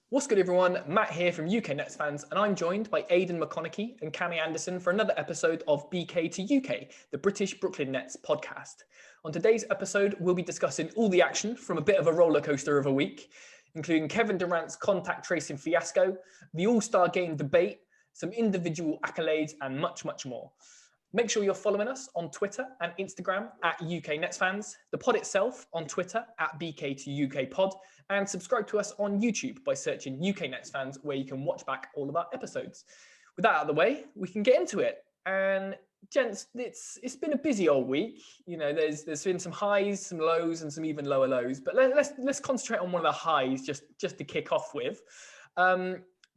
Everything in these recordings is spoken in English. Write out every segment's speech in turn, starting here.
What's good, everyone? Matt here from UK Nets Fans, and I'm joined by Aidan and Cammy Anderson for another episode of BK to UK, the British Brooklyn Nets podcast. On today's episode, we'll be discussing all the action from a bit of a roller coaster of a week, including Kevin Durant's contact tracing fiasco, the All-Star Game debate, some individual accolades, and much, much more. Make sure you're following us on Twitter and Instagram at UK Nets Fans, the pod itself on Twitter at BK to UK Pod, and subscribe to us on YouTube by searching UK Nets Fans, where you can watch back all of our episodes. With that out of the way, we can get into it. And gents, it's been a busy old week. You know, there's been some highs, some lows, and some even lower lows. But let's concentrate on one of the highs just to kick off with.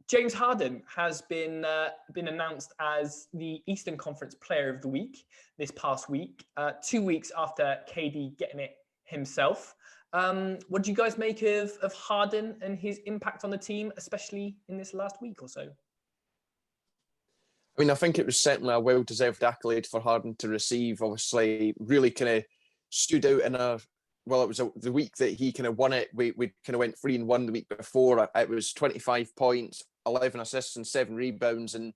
James Harden has been announced as the Eastern Conference Player of the Week this past week, 2 weeks after KD getting it himself. What do you guys make of Harden and his impact on the team, especially in this last week or so? I mean, I think it was certainly a well-deserved accolade for Harden to receive. Obviously, really kind of stood out in it was the week that he kind of won it. We kind of went 3-1 the week before. It was 25 points, 11 assists and 7 rebounds. And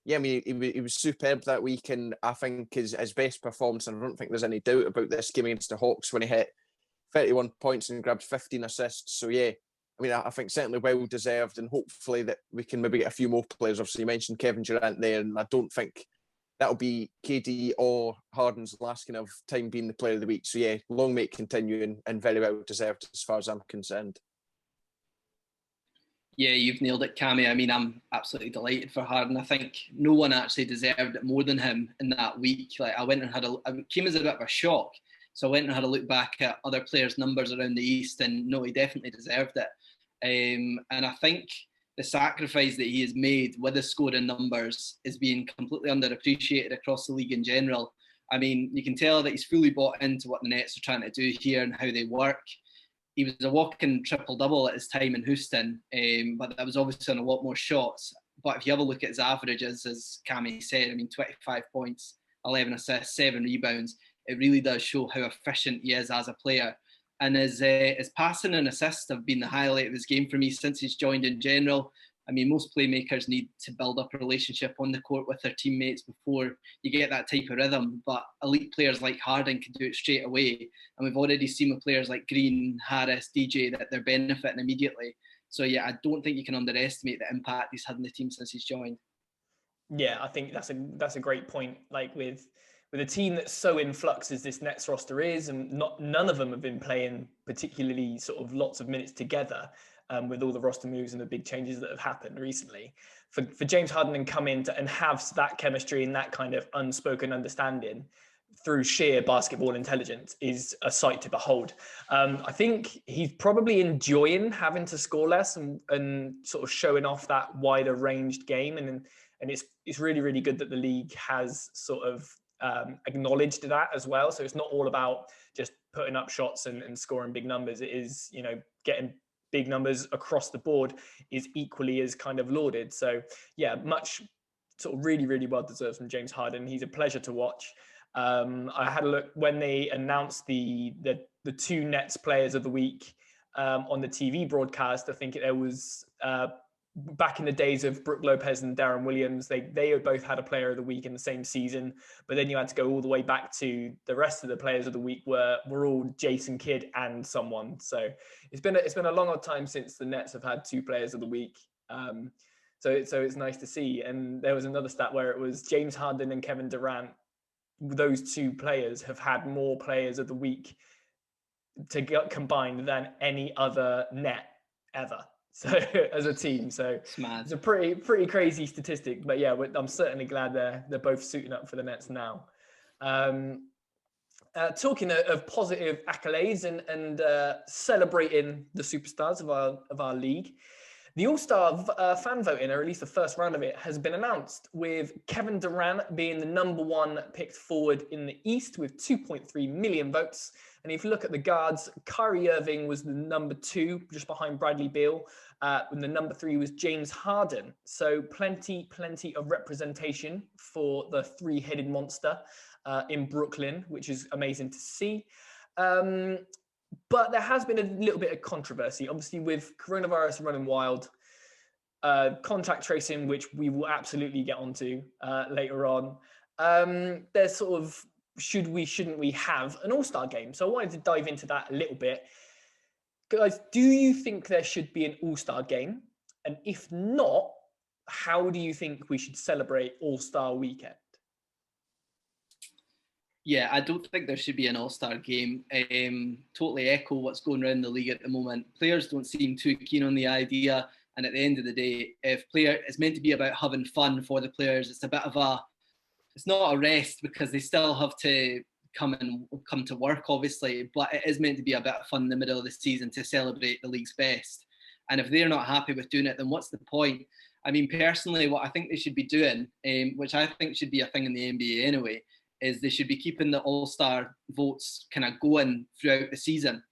yeah, I mean, he was superb that week. And I think his best performance, and I don't think there's any doubt about this game against the Hawks when he hit 31 points and grabbed 15 assists. So yeah, I mean, I think certainly well-deserved, and hopefully that we can maybe get a few more players. Obviously, you mentioned Kevin Durant there, and I don't think that'll be KD or Harden's last kind of time being the player of the week. So yeah, long may it continue, and very well deserved as far as I'm concerned. Yeah, you've nailed it, Cammy. I mean, I'm absolutely delighted for Harden. I think no one actually deserved it more than him in that week. Like, I went and it came as a bit of a shock. So I went and had a look back at other players' numbers around the East, and no, he definitely deserved it. And I think the sacrifice that he has made with his scoring numbers is being completely underappreciated across the league in general. I mean, you can tell that he's fully bought into what the Nets are trying to do here and how they work. He was a walking triple-double at his time in Houston, but that was obviously on a lot more shots. But if you have a look at his averages, as Cammy said, I mean, 25 points, 11 assists, 7 rebounds. It really does show how efficient he is as a player. And his passing and assists have been the highlight of his game for me since he's joined in general. I mean, most playmakers need to build up a relationship on the court with their teammates before you get that type of rhythm. But elite players like Harden can do it straight away. And we've already seen with players like Green, Harris, DJ that they're benefiting immediately. So yeah, I don't think you can underestimate the impact he's had on the team since he's joined. Yeah, I think that's a great point. Like with a team that's so in flux as this Nets roster is, and none of them have been playing particularly sort of lots of minutes together, with all the roster moves and the big changes that have happened recently. For James Harden to come in and have that chemistry and that kind of unspoken understanding through sheer basketball intelligence is a sight to behold. I think he's probably enjoying having to score less and sort of showing off that wider ranged game. And it's really, really good that the league has sort of acknowledged that as well. So it's not all about just putting up shots and scoring big numbers. It is, you know, getting big numbers across the board is equally as kind of lauded. So yeah, much sort of really, really well deserved from James Harden. He's a pleasure to watch. I had a look when they announced the 2 Nets players of the week on the TV broadcast. I think there was back in the days of Brook Lopez and Darren Williams, they both had a player of the week in the same season, but then you had to go all the way back to the rest of the players of the week were all Jason Kidd and someone. So it's been a long old time since the Nets have had 2 players of the week. So it's nice to see. And there was another stat where it was James Harden and Kevin Durant. Those 2 players have had more players of the week combined than any other net ever. So as a team, so it's a pretty crazy statistic. But yeah, I'm certainly glad they're both suiting up for the Nets now. Talking of positive accolades and celebrating the superstars of our league, the All-Star fan voting, or at least the first round of it, has been announced, with Kevin Durant being the number 1 picked forward in the East with 2.3 million votes. And if you look at the guards, Kyrie Irving was the number 2, just behind Bradley Beal. And the number 3 was James Harden. So plenty of representation for the 3-headed monster in Brooklyn, which is amazing to see. But there has been a little bit of controversy, obviously, with coronavirus running wild. contact tracing, which we will absolutely get onto later on. There's sort of shouldn't we have an all-star game? So I wanted to dive into that a little bit. Guys, do you think there should be an all-star game? And if not, how do you think we should celebrate All-Star Weekend? Yeah, I don't think there should be an all-star game. Totally echo what's going around the league at the moment. Players don't seem too keen on the idea. And at the end of the day, it's meant to be about having fun for the players. It's not a rest because they still have to come to work, obviously, but it is meant to be a bit of fun in the middle of the season to celebrate the league's best. And if they're not happy with doing it, then what's the point? I mean, personally, what I think they should be doing, which I think should be a thing in the NBA anyway, is they should be keeping the all-star votes kind of going throughout the season.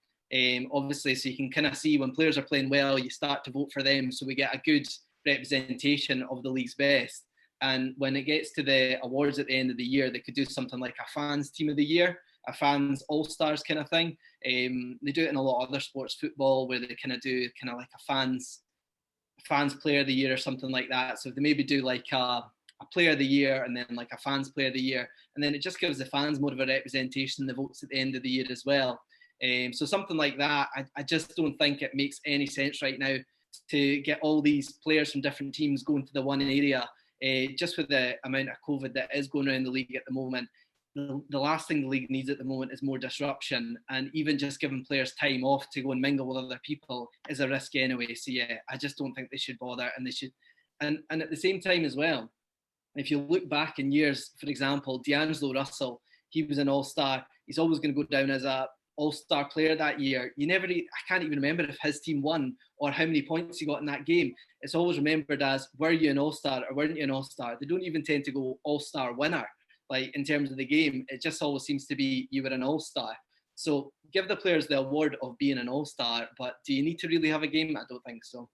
Obviously, so you can kind of see when players are playing well, you start to vote for them, so we get a good representation of the league's best. And when it gets to the awards at the end of the year, they could do something like a fans team of the year, a fans all-stars kind of thing. They do it in a lot of other sports, football, where they kind of do kind of like a fans player of the year or something like that. So they maybe do like a player of the year and then like a fans player of the year. And then it just gives the fans more of a representation in the votes at the end of the year as well. So something like that, I just don't think it makes any sense right now to get all these players from different teams going to the one area. Just with the amount of COVID that is going around the league at the moment, the last thing the league needs at the moment is more disruption, and even just giving players time off to go and mingle with other people is a risk anyway. So yeah, I just don't think they should bother, and they should. And at the same time as well, if you look back in years, for example, D'Angelo Russell, he was an all-star. He's always going to go down as a all-star player that year. I can't even remember if his team won or how many points he got in that game. It's always remembered as, were you an all-star or weren't you an all-star? They don't even tend to go all-star winner. Like in terms of the game, it just always seems to be you were an all-star. So give the players the award of being an all-star, but do you need to really have a game? I don't think so.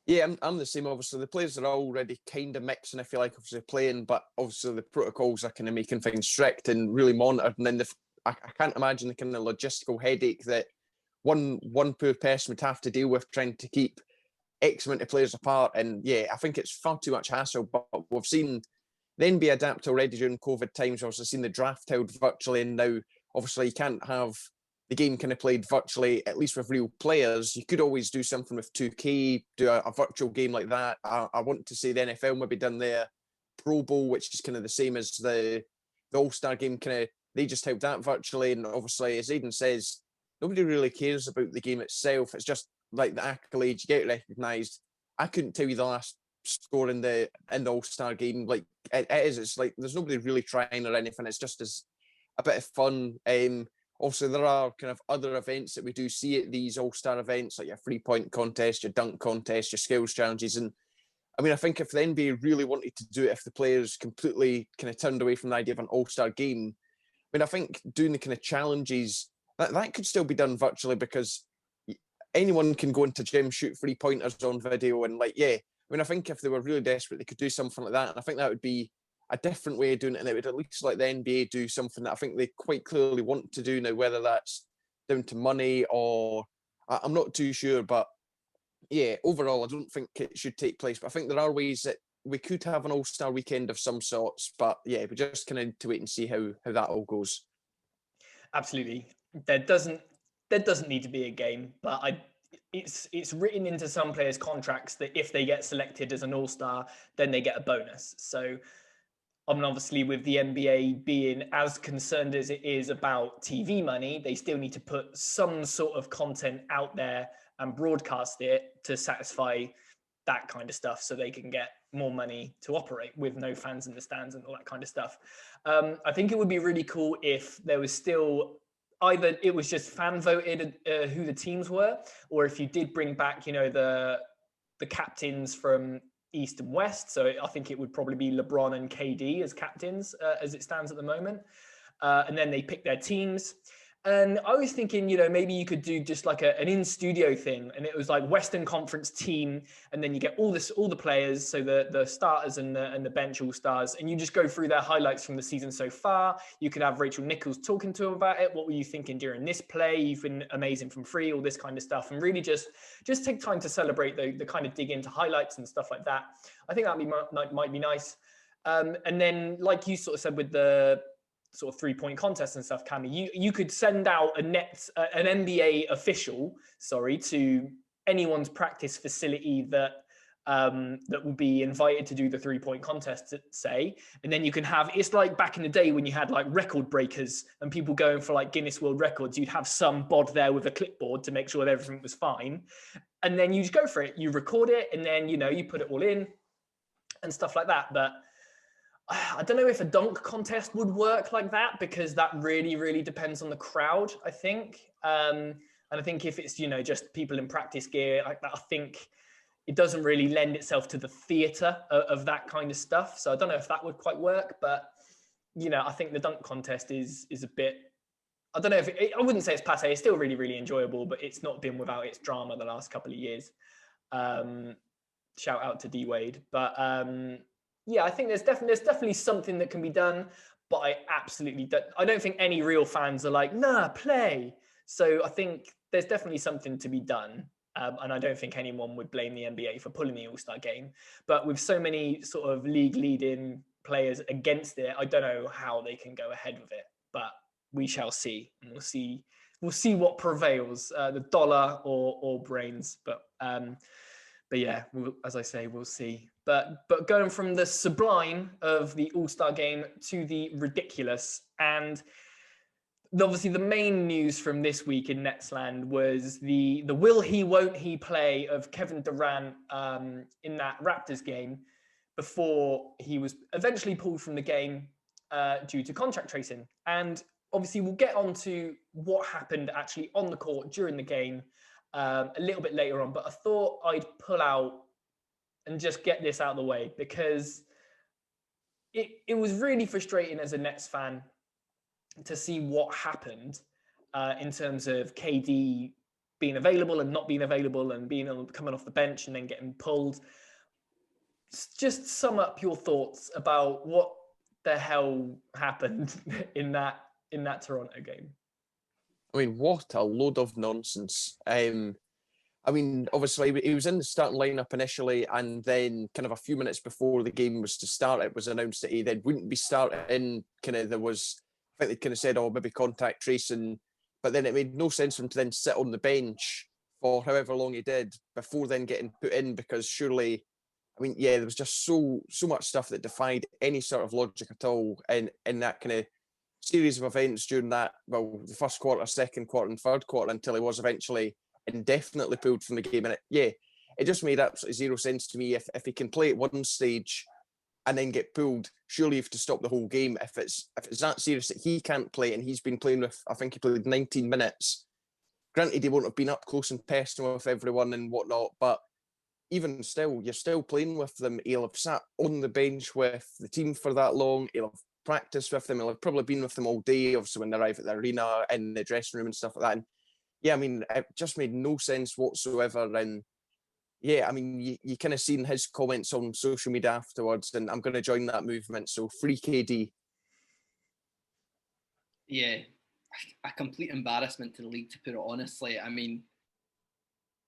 Yeah, I'm the same. Obviously, the players are already kind of mixing, if you like, obviously playing, but obviously the protocols are kind of making things strict and really monitored. And then I can't imagine the kind of logistical headache that one poor person would have to deal with trying to keep X amount of players apart. And yeah, I think it's far too much hassle. But we've seen the NBA adapt already during COVID times. We've also seen the draft held virtually, and now obviously you can't have the game kind of played virtually, at least with real players. You could always do something with 2K, do a virtual game like that. I want to see the NFL maybe done their Pro Bowl, which is kind of the same as the All-Star game. Kind of they just held that virtually, and obviously, as Aidan says, nobody really cares about the game itself. It's just like the accolades, you get recognised. I couldn't tell you the last score in the All-Star game. Like it is, it's like there's nobody really trying or anything. It's just as a bit of fun. Also, there are kind of other events that we do see at these all-star events, like your 3-point contest, your dunk contest, your skills challenges. And I mean, I think if the NBA really wanted to do it, if the players completely kind of turned away from the idea of an all-star game, I mean, I think doing the kind of challenges, that could still be done virtually, because anyone can go into gym, shoot 3-pointers on video. And like, yeah, I mean, I think if they were really desperate, they could do something like that. And I think that would be a different way of doing it, and it would at least let the NBA do something that I think they quite clearly want to do now, whether that's down to money or I'm not too sure. But yeah, overall, I don't think it should take place. But I think there are ways that we could have an all-star weekend of some sorts. But yeah, we just kind of need to wait and see how that all goes. Absolutely. There doesn't need to be a game, but it's written into some players' contracts that if they get selected as an all-star, then they get a bonus. So I mean, obviously, with the NBA being as concerned as it is about TV money, they still need to put some sort of content out there and broadcast it to satisfy that kind of stuff, so they can get more money to operate with no fans in the stands and all that kind of stuff. I think it would be really cool if there was still either it was just fan voted who the teams were, or if you did bring back, the captains from East and West. So I think it would probably be LeBron and KD as captains as it stands at the moment. And then they pick their teams. And I was thinking, maybe you could do just like an in-studio thing, and it was like Western Conference team, and then you get all the players, so the starters and the bench all stars, and you just go through their highlights from the season so far. You could have Rachel Nichols talking to them about it. What were you thinking during this play? You've been amazing from free, all this kind of stuff, and really just take time to celebrate the kind of dig into highlights and stuff like that. I think that might be nice. And then, like you sort of said with the sort of 3-point contest and stuff, Cammy, you could send out an NBA official, to anyone's practice facility that will be invited to do the 3-point contest, say, and then you can have, it's like back in the day when you had like record breakers and people going for like Guinness World Records, you'd have some bod there with a clipboard to make sure that everything was fine, and then you just go for it, you record it, and then you put it all in and stuff like that. But I don't know if a dunk contest would work like that, because that really, really depends on the crowd, I think. And I think if it's, just people in practice gear like that, I think it doesn't really lend itself to the theatre of that kind of stuff. So I don't know if that would quite work, but, I think the dunk contest is a bit, I don't know if I wouldn't say it's passé. It's still really, really enjoyable, but it's not been without its drama the last couple of years. Shout out to D Wade. But, yeah, I think there's definitely something that can be done, but I don't think any real fans are like, nah, play. So I think there's definitely something to be done. And I don't think anyone would blame the NBA for pulling the All-Star game. But with so many sort of league leading players against it, I don't know how they can go ahead with it. But we shall see. And we'll see what prevails, the dollar or brains. But yeah, as I say, we'll see. But going from the sublime of the All-Star game to the ridiculous, and obviously the main news from this week in Netsland was the will he, won't he play of Kevin Durant in that Raptors game before he was eventually pulled from the game due to contract tracing. And obviously we'll get on to what happened actually on the court during the game a little bit later on, but I thought I'd pull out and just get this out of the way, because it was really frustrating as a Nets fan to see what happened in terms of KD being available and not being available, and coming off the bench and then getting pulled. Just sum up your thoughts about what the hell happened in that Toronto game. I mean, what a load of nonsense. I mean, obviously, he was in the starting lineup initially, and then kind of a few minutes before the game was to start, it was announced that he then wouldn't be starting. I think they kind of said, oh, maybe contact tracing, but then it made no sense for him to then sit on the bench for however long he did before then getting put in, because surely, I mean, yeah, there was just so much stuff that defied any sort of logic at all in that kind of series of events during that, well, the first quarter, second quarter, and third quarter, until he was eventually indefinitely pulled from the game. And it just made absolutely zero sense to me. If he can play at one stage and then get pulled, surely you have to stop the whole game. If it's that serious that he can't play, and he's been playing with, I think he played 19 minutes. Granted, he won't have been up close and personal with everyone and whatnot, but even still, you're still playing with them. He'll have sat on the bench with the team for that long. He'll have practiced with them. He'll have probably been with them all day, obviously, when they arrive at the arena, in the dressing room and stuff like that. And yeah, I mean, it just made no sense whatsoever. And yeah, I mean, you kind of seen his comments on social media afterwards, and I'm going to join that movement. So free KD. Yeah, a complete embarrassment to the league, to put it honestly. I mean,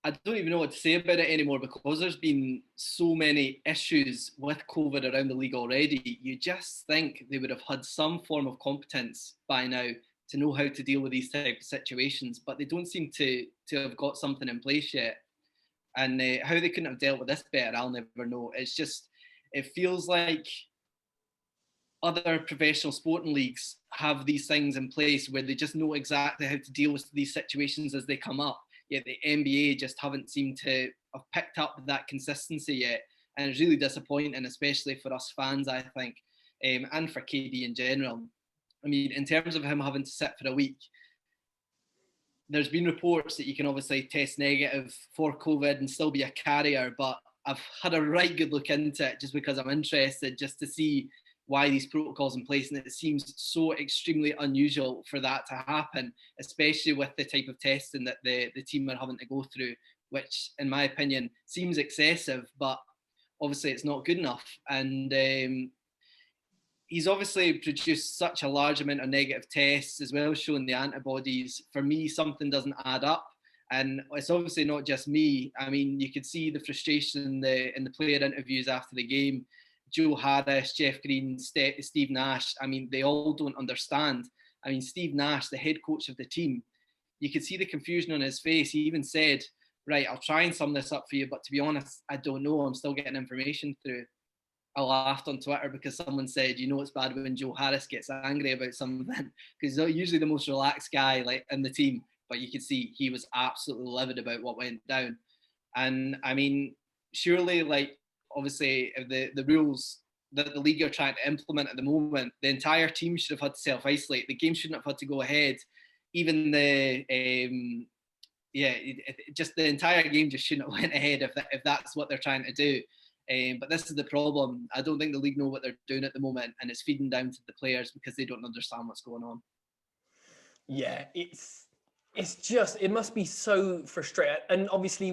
I don't even know what to say about it anymore, because there's been so many issues with COVID around the league already. You just think they would have had some form of competence by now to know how to deal with these type of situations, but they don't seem to have got something in place yet. And how they couldn't have dealt with this better, I'll never know. It's just, it feels like other professional sporting leagues have these things in place where they just know exactly how to deal with these situations as they come up. Yet the NBA just haven't seemed to have picked up that consistency yet. And it's really disappointing, especially for us fans, I think, and for KD in general. I mean, in terms of him having to sit for a week, there's been reports that you can obviously test negative for COVID and still be a carrier, but I've had a right good look into it just because I'm interested, just to see why these protocols in place, and it seems so extremely unusual for that to happen, especially with the type of testing that the team are having to go through, which in my opinion seems excessive, but obviously it's not good enough. And he's obviously produced such a large amount of negative tests as well as showing the antibodies. For me, something doesn't add up. And it's obviously not just me. I mean, you could see the frustration in the player interviews after the game. Joe Harris, Jeff Green, Steve Nash, I mean, they all don't understand. I mean, Steve Nash, the head coach of the team, you could see the confusion on his face. He even said, right, I'll try and sum this up for you, but to be honest, I don't know. I'm still getting information through. I laughed on Twitter because someone said, you know, it's bad when Joe Harris gets angry about something, because he's usually the most relaxed guy like in the team, but you could see he was absolutely livid about what went down. And I mean, surely, like, obviously, if the rules that the league are trying to implement at the moment, the entire team should have had to self-isolate. The game shouldn't have had to go ahead. Even just the entire game just shouldn't have went ahead if that's what they're trying to do. But this is the problem. I don't think the league know what they're doing at the moment, and it's feeding down to the players because they don't understand what's going on. Yeah, it's just, it must be so frustrating. And obviously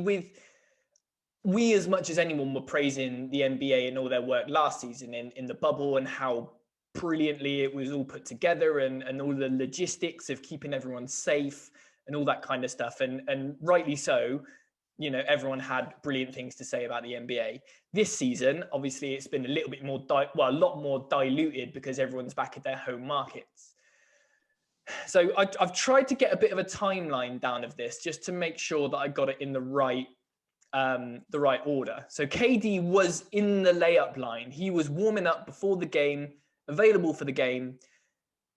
we as much as anyone were praising the NBA and all their work last season in the bubble and how brilliantly it was all put together and all the logistics of keeping everyone safe and all that kind of stuff. And rightly so, you know, everyone had brilliant things to say about the NBA. This season, obviously, it's been a little bit more, a lot more diluted because everyone's back at their home markets. So I've tried to get a bit of a timeline down of this just to make sure that I got it in the right order. So KD was in the layup line. He was warming up before the game, available for the game,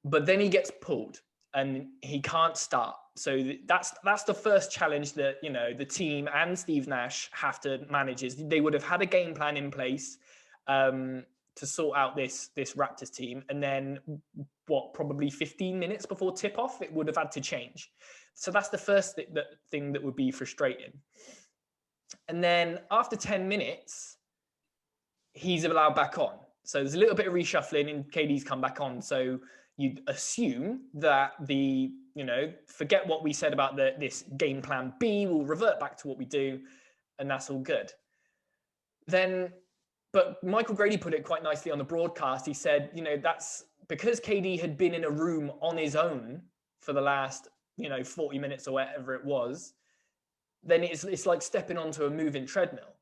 but then he gets pulled and he can't start. So that's the first challenge that, you know, the team and Steve Nash have to manage. Is they would have had a game plan in place to sort out this Raptors team, and then probably 15 minutes before tip off, it would have had to change. So that's the first thing that would be frustrating. And then after 10 minutes, he's allowed back on. So there's a little bit of reshuffling and KD's come back on. So you'd assume that forget what we said about this game plan B, we'll revert back to what we do, and that's all good. But Michael Grady put it quite nicely on the broadcast. He said, that's because KD had been in a room on his own for the last, 40 minutes or whatever it was, then it's like stepping onto a moving treadmill.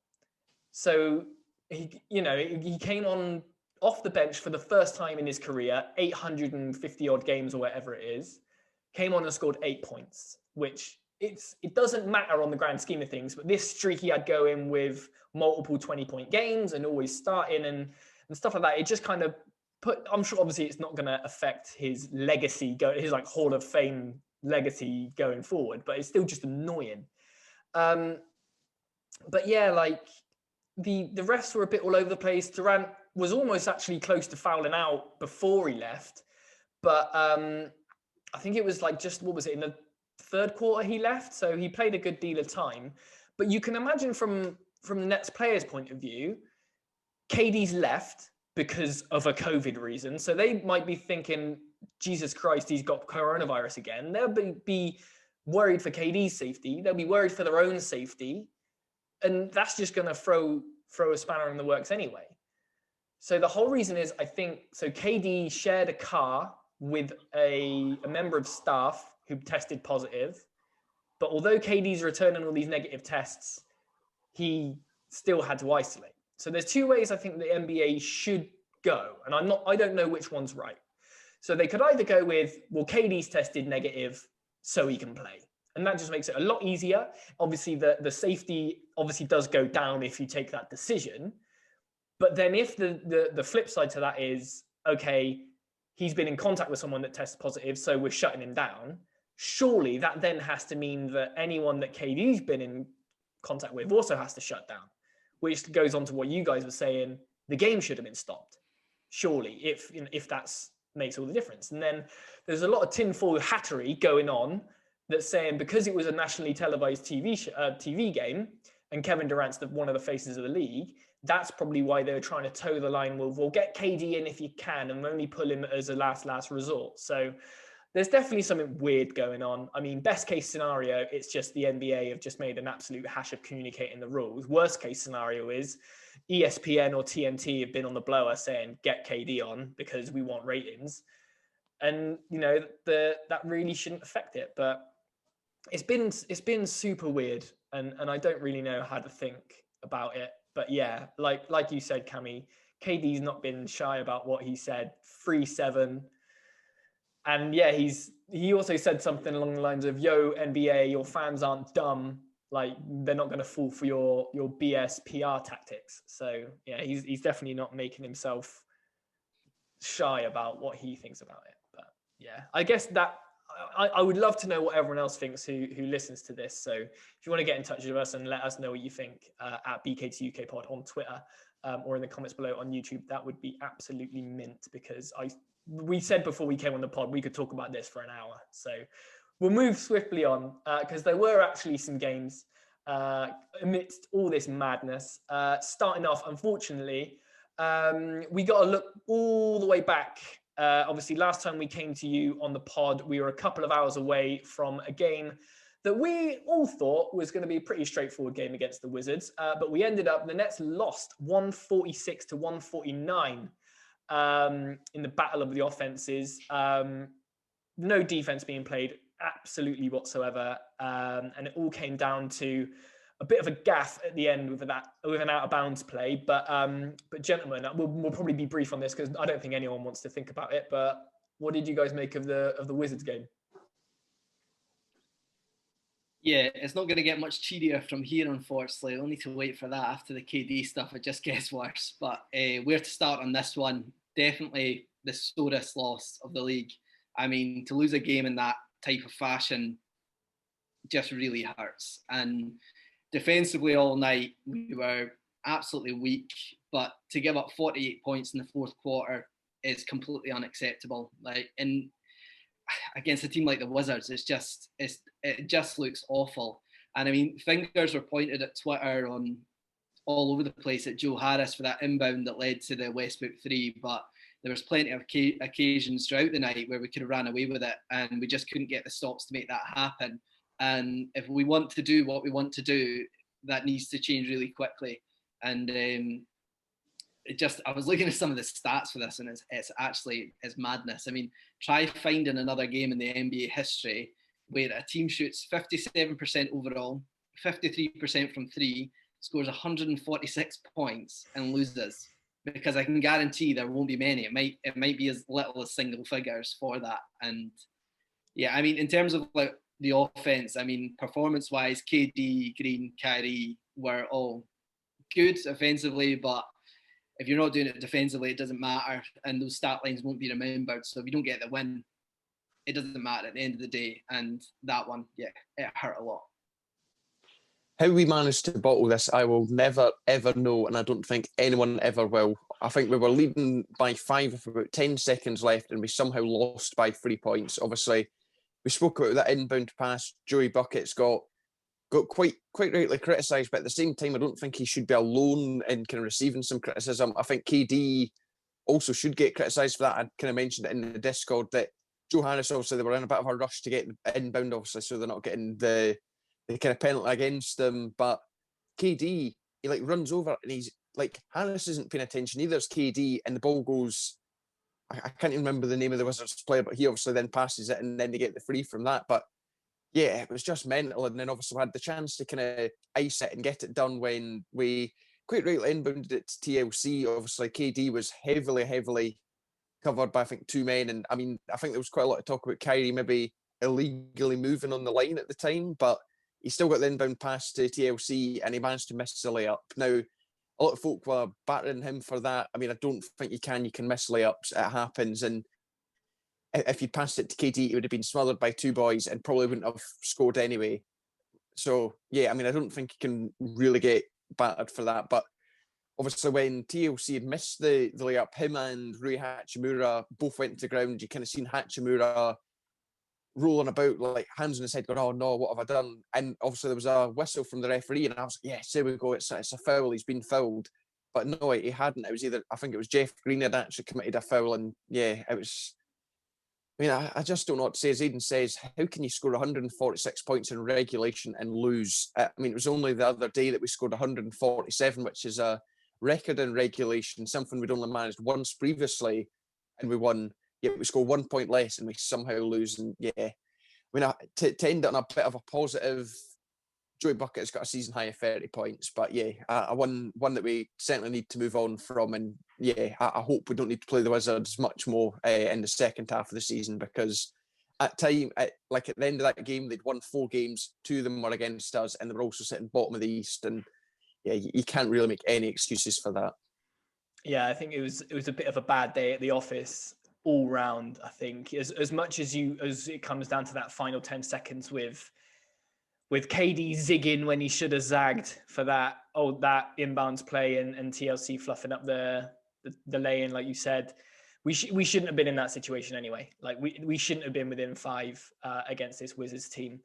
So he came on off the bench for the first time in his career, 850 odd games or whatever it is, came on and scored 8 points, which it doesn't matter on the grand scheme of things, but this streak he had going with multiple 20-point games and always starting and stuff like that, it just kind of I'm sure obviously it's not going to affect his legacy, his like Hall of Fame legacy going forward, but it's still just annoying. But yeah, like the refs were a bit all over the place. Durant was almost actually close to fouling out before he left, but I think it was like just, what was it, in the third quarter he left, so he played a good deal of time. But you can imagine from the Nets players' point of view, KD's left because of a COVID reason, so they might be thinking, Jesus Christ, he's got coronavirus again. They'll be worried for KD's safety. They'll be worried for their own safety, and that's just going to throw a spanner in the works anyway. So the whole reason is, I think, so KD shared a car with a member of staff who tested positive, but although KD's returning all these negative tests, he still had to isolate. So there's two ways I think the NBA should go, and I don't know which one's right. So they could either go with, well, KD's tested negative, so he can play. And that just makes it a lot easier. Obviously, the safety obviously does go down if you take that decision. But then if the flip side to that is, okay, he's been in contact with someone that tests positive, so we're shutting him down, surely that then has to mean that anyone that KD's been in contact with also has to shut down, which goes on to what you guys were saying, the game should have been stopped, surely, if that's makes all the difference. And then there's a lot of tinfoil hattery going on that's saying because it was a nationally televised TV game, and Kevin Durant's one of the faces of the league, that's probably why they were trying to toe the line with, well, get KD in if you can and only pull him as a last resort. So there's definitely something weird going on. I mean, best case scenario, it's just the NBA have just made an absolute hash of communicating the rules. Worst case scenario is ESPN or TNT have been on the blower saying, get KD on because we want ratings. And, you know, that really shouldn't affect it. But it's been super weird. And I don't really know how to think about it. But yeah, like you said, Cammy, KD's not been shy about what he said. 3-7. And yeah, he also said something along the lines of, yo, NBA, your fans aren't dumb. Like, they're not going to fall for your BS PR tactics. So yeah, he's definitely not making himself shy about what he thinks about it. But yeah, I guess that I would love to know what everyone else thinks who listens to this. So if you want to get in touch with us and let us know what you think at BK2UK Pod on Twitter or in the comments below on YouTube, that would be absolutely mint, because we said before we came on the pod, we could talk about this for an hour. So we'll move swiftly on because there were actually some games amidst all this madness. Starting off, unfortunately, we got to look all the way back. Obviously, last time we came to you on the pod, we were a couple of hours away from a game that we all thought was going to be a pretty straightforward game against the Wizards. But we ended up, the Nets lost 146 to 149 in the battle of the offenses. No defense being played absolutely whatsoever. And it all came down to a bit of a gaff at the end with an out of bounds play. But gentlemen, we'll probably be brief on this because I don't think anyone wants to think about it. But what did you guys make of the Wizards game? Yeah, it's not going to get much cheerier from here, unfortunately. Only to wait for that after the KD stuff. It just gets worse. But where to start on this one? Definitely the sorest loss of the league. I mean, to lose a game in that type of fashion just really hurts. And defensively all night, we were absolutely weak. But to give up 48 points in the fourth quarter is completely unacceptable. Like, and against a team like the Wizards, it just looks awful. And I mean, fingers were pointed at Twitter on all over the place at Joe Harris for that inbound that led to the Westbrook three, but there was plenty of occasions throughout the night where we could have ran away with it, and we just couldn't get the stops to make that happen. And if we want to do what we want to do, that needs to change really quickly. And I was looking at some of the stats for this, and it's madness. I mean, try finding another game in the NBA history where a team shoots 57% overall, 53% from three, scores 146 points and loses, because I can guarantee there won't be many. It might be as little as single figures for that. And yeah, I mean, in terms of like the offense, I mean, performance-wise, KD, Green, Kyrie were all good offensively, but if you're not doing it defensively, it doesn't matter, and those stat lines won't be remembered. So if you don't get the win, it doesn't matter at the end of the day. And that one, yeah, it hurt a lot. How we managed to bottle this, I will never, ever know, and I don't think anyone ever will. I think we were leading by 5 with about 10 seconds left, and we somehow lost by 3 points. Obviously, we spoke about that inbound pass. Joey Bucket's got quite rightly criticised, but at the same time, I don't think he should be alone in kind of receiving some criticism. I think KD also should get criticised for that. I kind of mentioned it in the Discord that Joe Harris, obviously, they were in a bit of a rush to get inbound, obviously, so they're not getting the kind of penalty against them. But KD, he like runs over and he's like, Harris isn't paying attention, neither is KD, and the ball goes, I can't even remember the name of the Wizards player, but he obviously then passes it and then they get the free from that. But yeah, it was just mental. And then obviously we had the chance to kind of ice it and get it done when we quite rightly inbounded it to TLC. Obviously, KD was heavily covered by, I think, 2 men. And I mean, I think there was quite a lot of talk about Kyrie maybe illegally moving on the line at the time, but he still got the inbound pass to TLC and he managed to miss the layup. Now, a lot of folk were battering him for that. I mean, I don't think you can miss layups. It happens. And if you'd passed it to KD, he would have been smothered by 2 boys and probably wouldn't have scored anyway. So, yeah, I mean, I don't think you can really get battered for that. But obviously, when TLC had missed the layup, him and Rui Hachimura both went to the ground. You kind of seen Hachimura rolling about, like hands on his head, going, "Oh no, what have I done?" And obviously there was a whistle from the referee, and I was like, "Yes, there we go. It's a foul. He's been fouled." But no, he hadn't. It was either, I think it was Jeff Green had actually committed a foul, and yeah, it was. I mean, I just don't know what to say. As Aidan says, how can you score 146 points in regulation and lose? I mean, it was only the other day that we scored 147, which is a record in regulation, something we'd only managed once previously, and we won. Yet we score 1 point less and we somehow lose. And yeah, I mean, to end it on a bit of a positive, Joey Buckett has got a season high of 30 points, but yeah, a one that we certainly need to move on from. And yeah, I hope we don't need to play the Wizards much more in the second half of the season, because at the end of that game, they'd won 4 games, 2 of them were against us, and they were also sitting bottom of the East. And yeah, you can't really make any excuses for that. Yeah, I think it was a bit of a bad day at the office all round. I think as much as it comes down to that final 10 seconds with KD zigging when he should have zagged for that inbounds play, and TLC fluffing up the lay-in, like you said. We shouldn't have been in that situation anyway. Like we shouldn't have been within 5 against this Wizards team.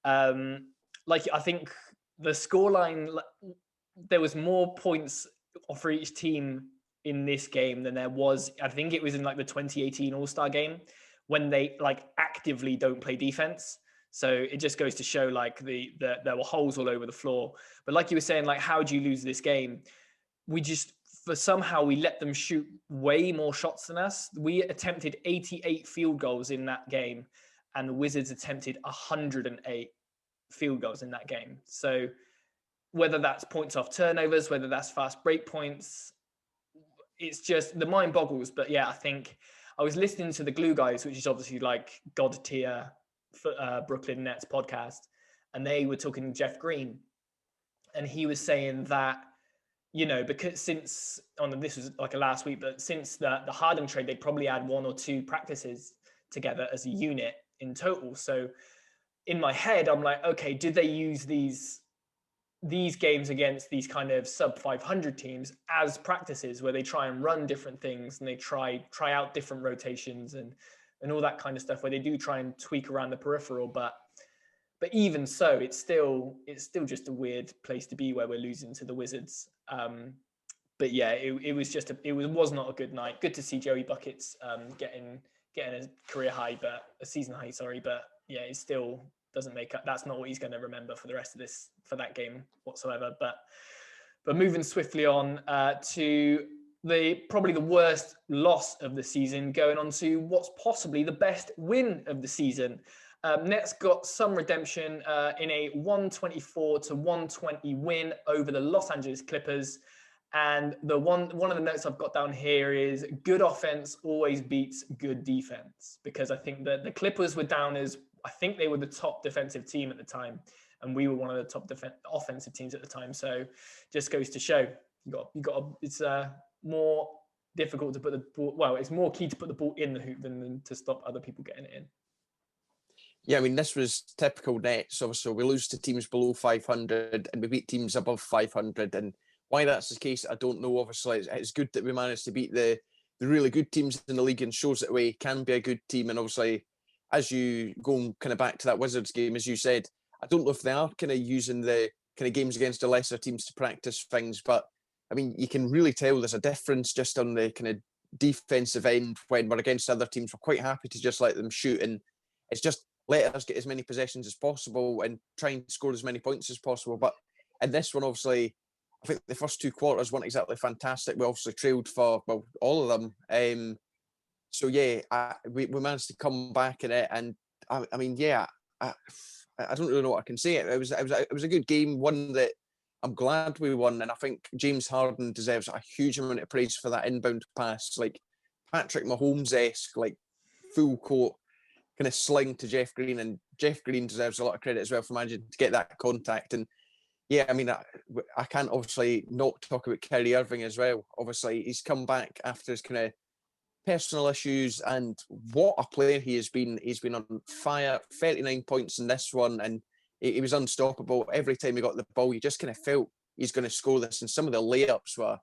Like I think the scoreline, there was more points for each team in this game than there was, I think it was in like the 2018 All-Star game, when they like actively don't play defense. So it just goes to show like there were holes all over the floor. But like you were saying, like, how do you lose this game? Somehow we let them shoot way more shots than us. We attempted 88 field goals in that game, and the Wizards attempted 108 field goals in that game. So whether that's points off turnovers, whether that's fast break points, it's just, the mind boggles. But yeah, I think I was listening to the Glue Guys, which is obviously like God tier Brooklyn Nets podcast, and they were talking to Jeff Green, and he was saying that, you know, because this was like a last week, but since the Harden trade, they probably had 1 or 2 practices together as a unit in total. So in my head, I'm like, okay, did they use these games against these kind of sub 500 teams as practices where they try and run different things and they try out different rotations and all that kind of stuff, where they do try and tweak around the peripheral, but even so, it's still just a weird place to be where we're losing to the Wizards. But yeah, it was not a good night. Good to see Joey Buckets getting a career high, but a season high, sorry, but yeah, it still doesn't make up. That's not what he's going to remember for the rest of this, for that game whatsoever. But moving swiftly on to probably the worst loss of the season, going on to what's possibly the best win of the season. Nets got some redemption in a 124-120 win over the Los Angeles Clippers. And one of the notes I've got down here is good offense always beats good defense, because I think that the Clippers were down as, I think they were the top defensive team at the time, and we were one of the top offensive teams at the time. So just goes to show it's more difficult to put the ball. Well, it's more key to put the ball in the hoop than to stop other people getting it in. Yeah, I mean, this was typical Nets. Obviously, we lose to teams below 500 and we beat teams above 500. And why that's the case, I don't know. Obviously, it's good that we managed to beat the really good teams in the league, and shows that we can be a good team. And obviously, as you go kind of back to that Wizards game, as you said, I don't know if they are kind of using the kind of games against the lesser teams to practice things, but I mean, you can really tell there's a difference just on the kind of defensive end. When we're against other teams, we're quite happy to just let them shoot, and it's just let us get as many possessions as possible and try and score as many points as possible. But in this one, obviously, I think the first 2 quarters weren't exactly fantastic. We obviously trailed for, well, all of them. So yeah, we managed to come back in it, and I mean, yeah, I don't really know what I can say. It was a good game, one that I'm glad we won, and I think James Harden deserves a huge amount of praise for that inbound pass, like Patrick Mahomes-esque, like full court kind of sling to Jeff Green, and Jeff Green deserves a lot of credit as well for managing to get that contact. And yeah, I mean, I can't obviously not talk about Kyrie Irving as well. Obviously, he's come back after his kind of personal issues, and what a player he has been. He's been on fire, 39 points in this one, and he was unstoppable. Every time he got the ball, you just kind of felt he's going to score this, and some of the layups were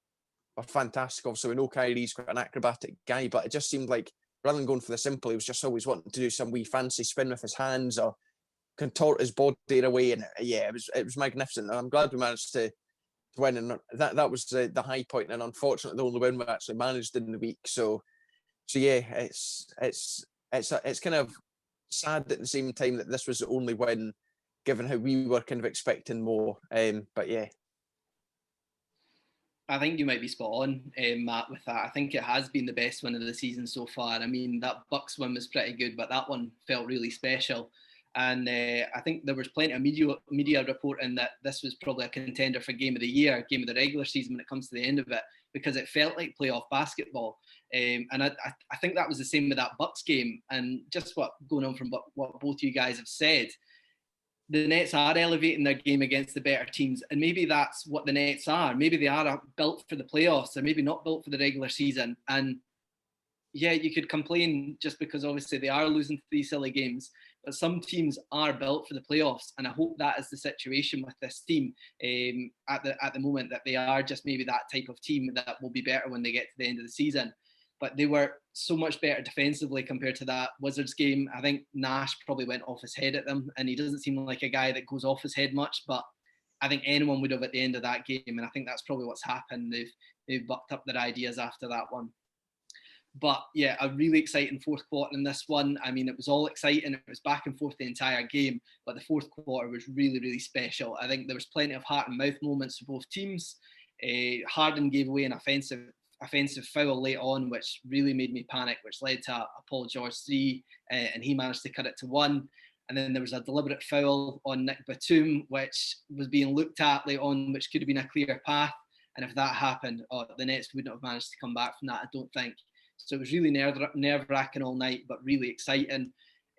fantastic. Obviously, we know Kyrie's quite an acrobatic guy, but it just seemed like rather than going for the simple, he was just always wanting to do some wee fancy spin with his hands or contort his body in a way. And yeah, it was magnificent. And I'm glad we managed to win. And that was the high point. And unfortunately, the only win we actually managed in the week. So yeah, it's kind of sad at the same time that this was the only win, given how we were kind of expecting more. But yeah. I think you might be spot on, Matt, with that. I think it has been the best win of the season so far. I mean, that Bucks win was pretty good, but that one felt really special. And I think there was plenty of media reporting that this was probably a contender for game of the year, game of the regular season when it comes to the end of it, because it felt like playoff basketball. And I think that was the same with that Bucks game. And just going on from what both you guys have said, the Nets are elevating their game against the better teams. And maybe that's what the Nets are. Maybe they are built for the playoffs, or maybe not built for the regular season. And yeah, you could complain just because obviously they are losing to these silly games, but some teams are built for the playoffs. And I hope that is the situation with this team at the moment, that they are just maybe that type of team that will be better when they get to the end of the season. But they were so much better defensively compared to that Wizards game. I think Nash probably went off his head at them, and he doesn't seem like a guy that goes off his head much, but I think anyone would have at the end of that game, and I think that's probably what's happened. They've bucked up their ideas after that one. But yeah, a really exciting fourth quarter in this one. I mean, it was all exciting. It was back and forth the entire game, but the fourth quarter was really, really special. I think there was plenty of heart and mouth moments for both teams. Harden gave away an offensive foul late on, which really made me panic, which led to a Paul George 3, and he managed to cut it to 1. And then there was a deliberate foul on Nick Batum, which was being looked at late on, which could have been a clear path. And if that happened, the Nets wouldn't have managed to come back from that, I don't think. So it was really nerve-wracking all night, but really exciting.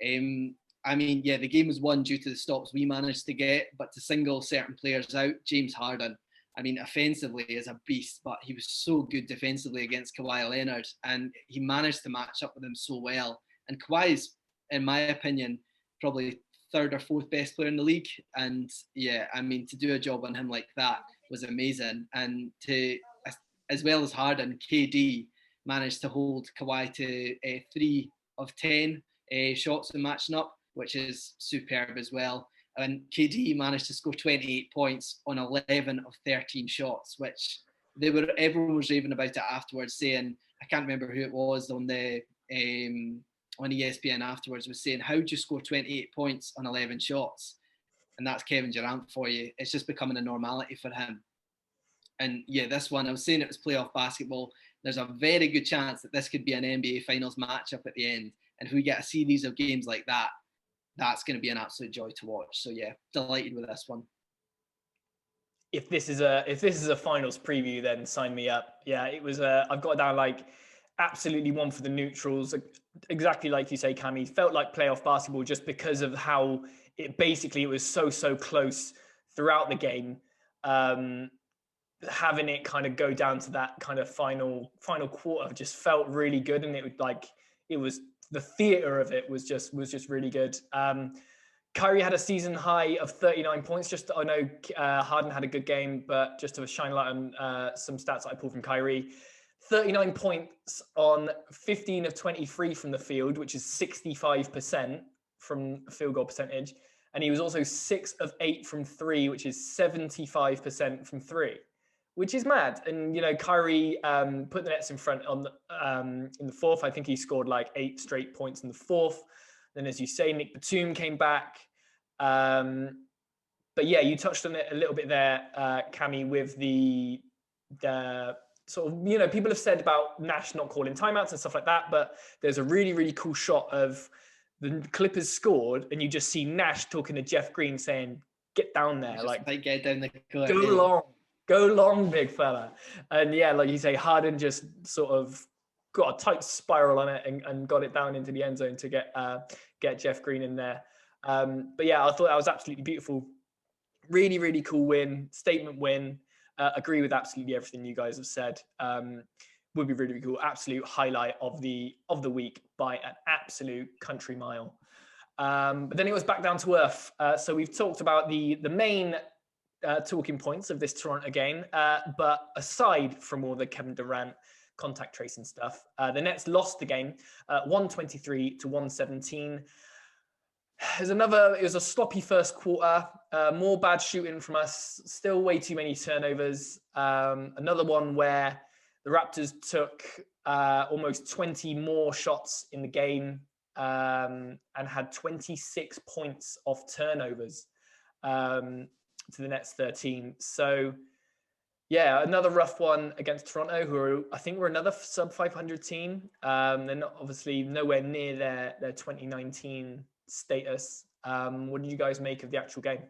I mean, yeah, the game was won due to the stops we managed to get, but to single certain players out, James Harden, I mean, offensively is a beast, but he was so good defensively against Kawhi Leonard, and he managed to match up with him so well. And Kawhi's, in my opinion, probably third or fourth best player in the league. And yeah, I mean, to do a job on him like that was amazing. And as well as Harden, KD managed to hold Kawhi to 3 of 10 shots and matching up, which is superb as well. And KD managed to score 28 points on 11 of 13 shots, which everyone was raving about it afterwards, saying, I can't remember who it was on ESPN afterwards, was saying, how'd you score 28 points on 11 shots? And that's Kevin Durant for you. It's just becoming a normality for him. And yeah, this one, I was saying it was playoff basketball. There's a very good chance that this could be an NBA Finals matchup at the end. And if we get a series of games like that, that's going to be an absolute joy to watch. So yeah, delighted with this one. If this is a finals preview, then sign me up. Yeah, it was. I've got down like absolutely one for the neutrals. Exactly like you say, Cammy. Felt like playoff basketball just because of how it was so close throughout the game. Having it kind of go down to that kind of final quarter just felt really good, and it was the theater of it was just really good. Kyrie had a season high of 39 points. I know Harden had a good game, but just to shine light on some stats that I pulled from Kyrie, 39 points on 15 of 23 from the field, which is 65% from field goal percentage. And he was also 6 of 8 from 3, which is 75% from 3. Which is mad. And, you know, Kyrie put the Nets in front in the fourth. I think he scored like 8 straight points in the fourth. Then, as you say, Nick Batum came back. But yeah, you touched on it a little bit there, Cammy, with the sort of, you know, people have said about Nash not calling timeouts and stuff like that. But there's a really, really cool shot of the Clippers scored, and you just see Nash talking to Jeff Green saying, get down there. Get down the court. Go long, big fella. And yeah, like you say, Harden just sort of got a tight spiral on it and got it down into the end zone to get Jeff Green in there. But yeah, I thought that was absolutely beautiful. Really, really cool win, statement win. Agree with absolutely everything you guys have said. Would be really, really cool. Absolute highlight of the week by an absolute country mile. But then it was back down to earth. So we've talked about the main talking points of this Toronto game. But aside from all the Kevin Durant contact tracing stuff. The Nets lost the game 123 to 117. It was a sloppy first quarter, more bad shooting from us, still way too many turnovers. Another one where the Raptors took almost 20 more shots in the game and had 26 points off turnovers to the Nets 13. So, yeah, another rough one against Toronto, who I think were another sub 500 team. They're not obviously nowhere near their 2019 status. What did you guys make of the actual game?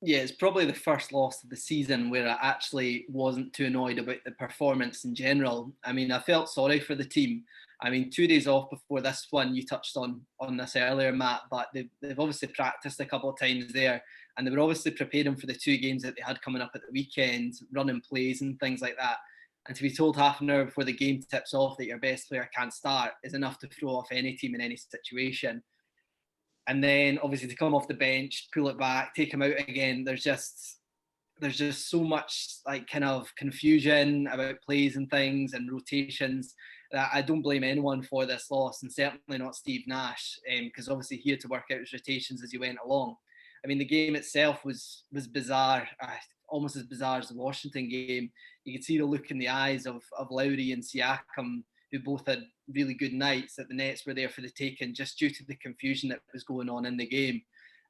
Yeah, it's probably the first loss of the season where I actually wasn't too annoyed about the performance in general. I mean, I felt sorry for the team. I mean, 2 days off before this one, you touched on this earlier, Matt, but they've obviously practiced a couple of times there, and they were obviously preparing for the 2 games that they had coming up at the weekend, running plays and things like that. And to be told half an hour before the game tips off that your best player can't start is enough to throw off any team in any situation. And then obviously to come off the bench, pull it back, take him out again. There's just so much like kind of confusion about plays and things and rotations that I don't blame anyone for this loss, and certainly not Steve Nash, because obviously he had to work out his rotations as he went along. I mean, the game itself was bizarre, almost as bizarre as the Washington game. You could see the look in the eyes of Lowry and Siakam, who both had really good nights, that the Nets were there for the taking just due to the confusion that was going on in the game.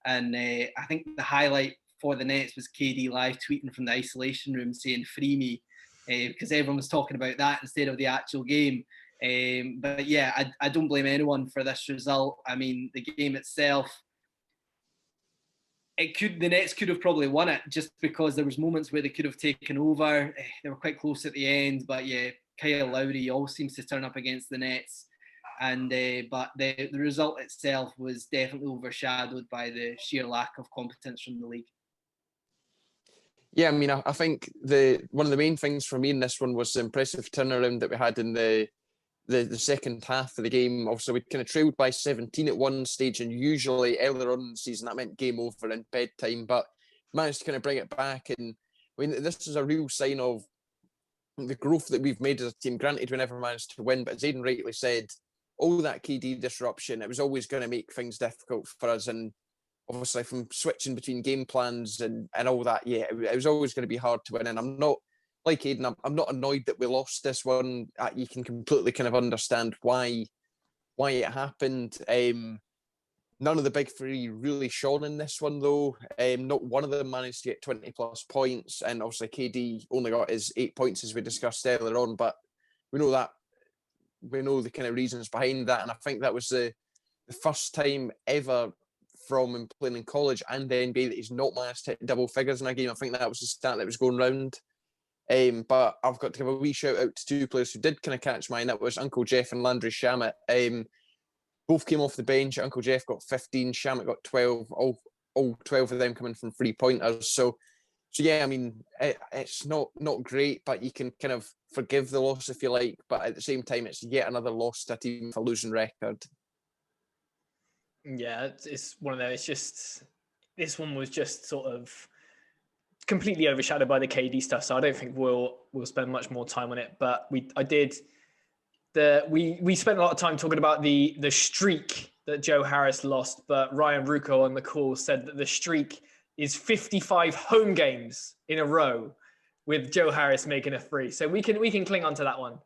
And I think the highlight for the Nets was KD live tweeting from the isolation room saying, "Free me," because everyone was talking about that instead of the actual game. But yeah, I don't blame anyone for this result. I mean, the game itself, the Nets could have probably won it just because there was moments where they could have taken over. They were quite close at the end, but yeah, Kyle Lowry always seems to turn up against the Nets, and but the result itself was definitely overshadowed by the sheer lack of competence from the league. Yeah, I mean, I think one of the main things for me in this one was the impressive turnaround that we had in the second half of the game. Obviously, we kind of trailed by 17 at one stage, and usually earlier on in the season that meant game over and bedtime, but managed to kind of bring it back. And I mean, this is a real sign of the growth that we've made as a team. Granted, we never managed to win, but as Aidan rightly said, all that KD disruption, it was always going to make things difficult for us. And obviously from switching between game plans and all that, yeah, it was always going to be hard to win. And I'm not, like Aidan, I'm not annoyed that we lost this one. You can completely kind of understand why it happened. None of the big three really shone in this one, though. Not one of them managed to get 20 plus points. And obviously, KD only got his 8 points, as we discussed earlier on. But we know the kind of reasons behind that. And I think that was the first time ever from him playing in college and the NBA that he's not managed to hit double figures in a game. I think that was the stat that was going round. But I've got to give a wee shout out to 2 players who did kind of catch mine. That was Uncle Jeff and Landry Shamet. Both came off the bench. Uncle Jeff got 15, Shamet got 12, all 12 of them coming from 3-pointers. So yeah, I mean, it's not great, but you can kind of forgive the loss if you like. But at the same time, it's yet another loss to a team with a losing record. Yeah, it's one of those. It's just, this one was just sort of completely overshadowed by the KD stuff. So I don't think we'll spend much more time on it. But we spent a lot of time talking about the streak that Joe Harris lost, but Ryan Rucco on the call said that the streak is 55 home games in a row with Joe Harris making a free. So we can cling on to that one.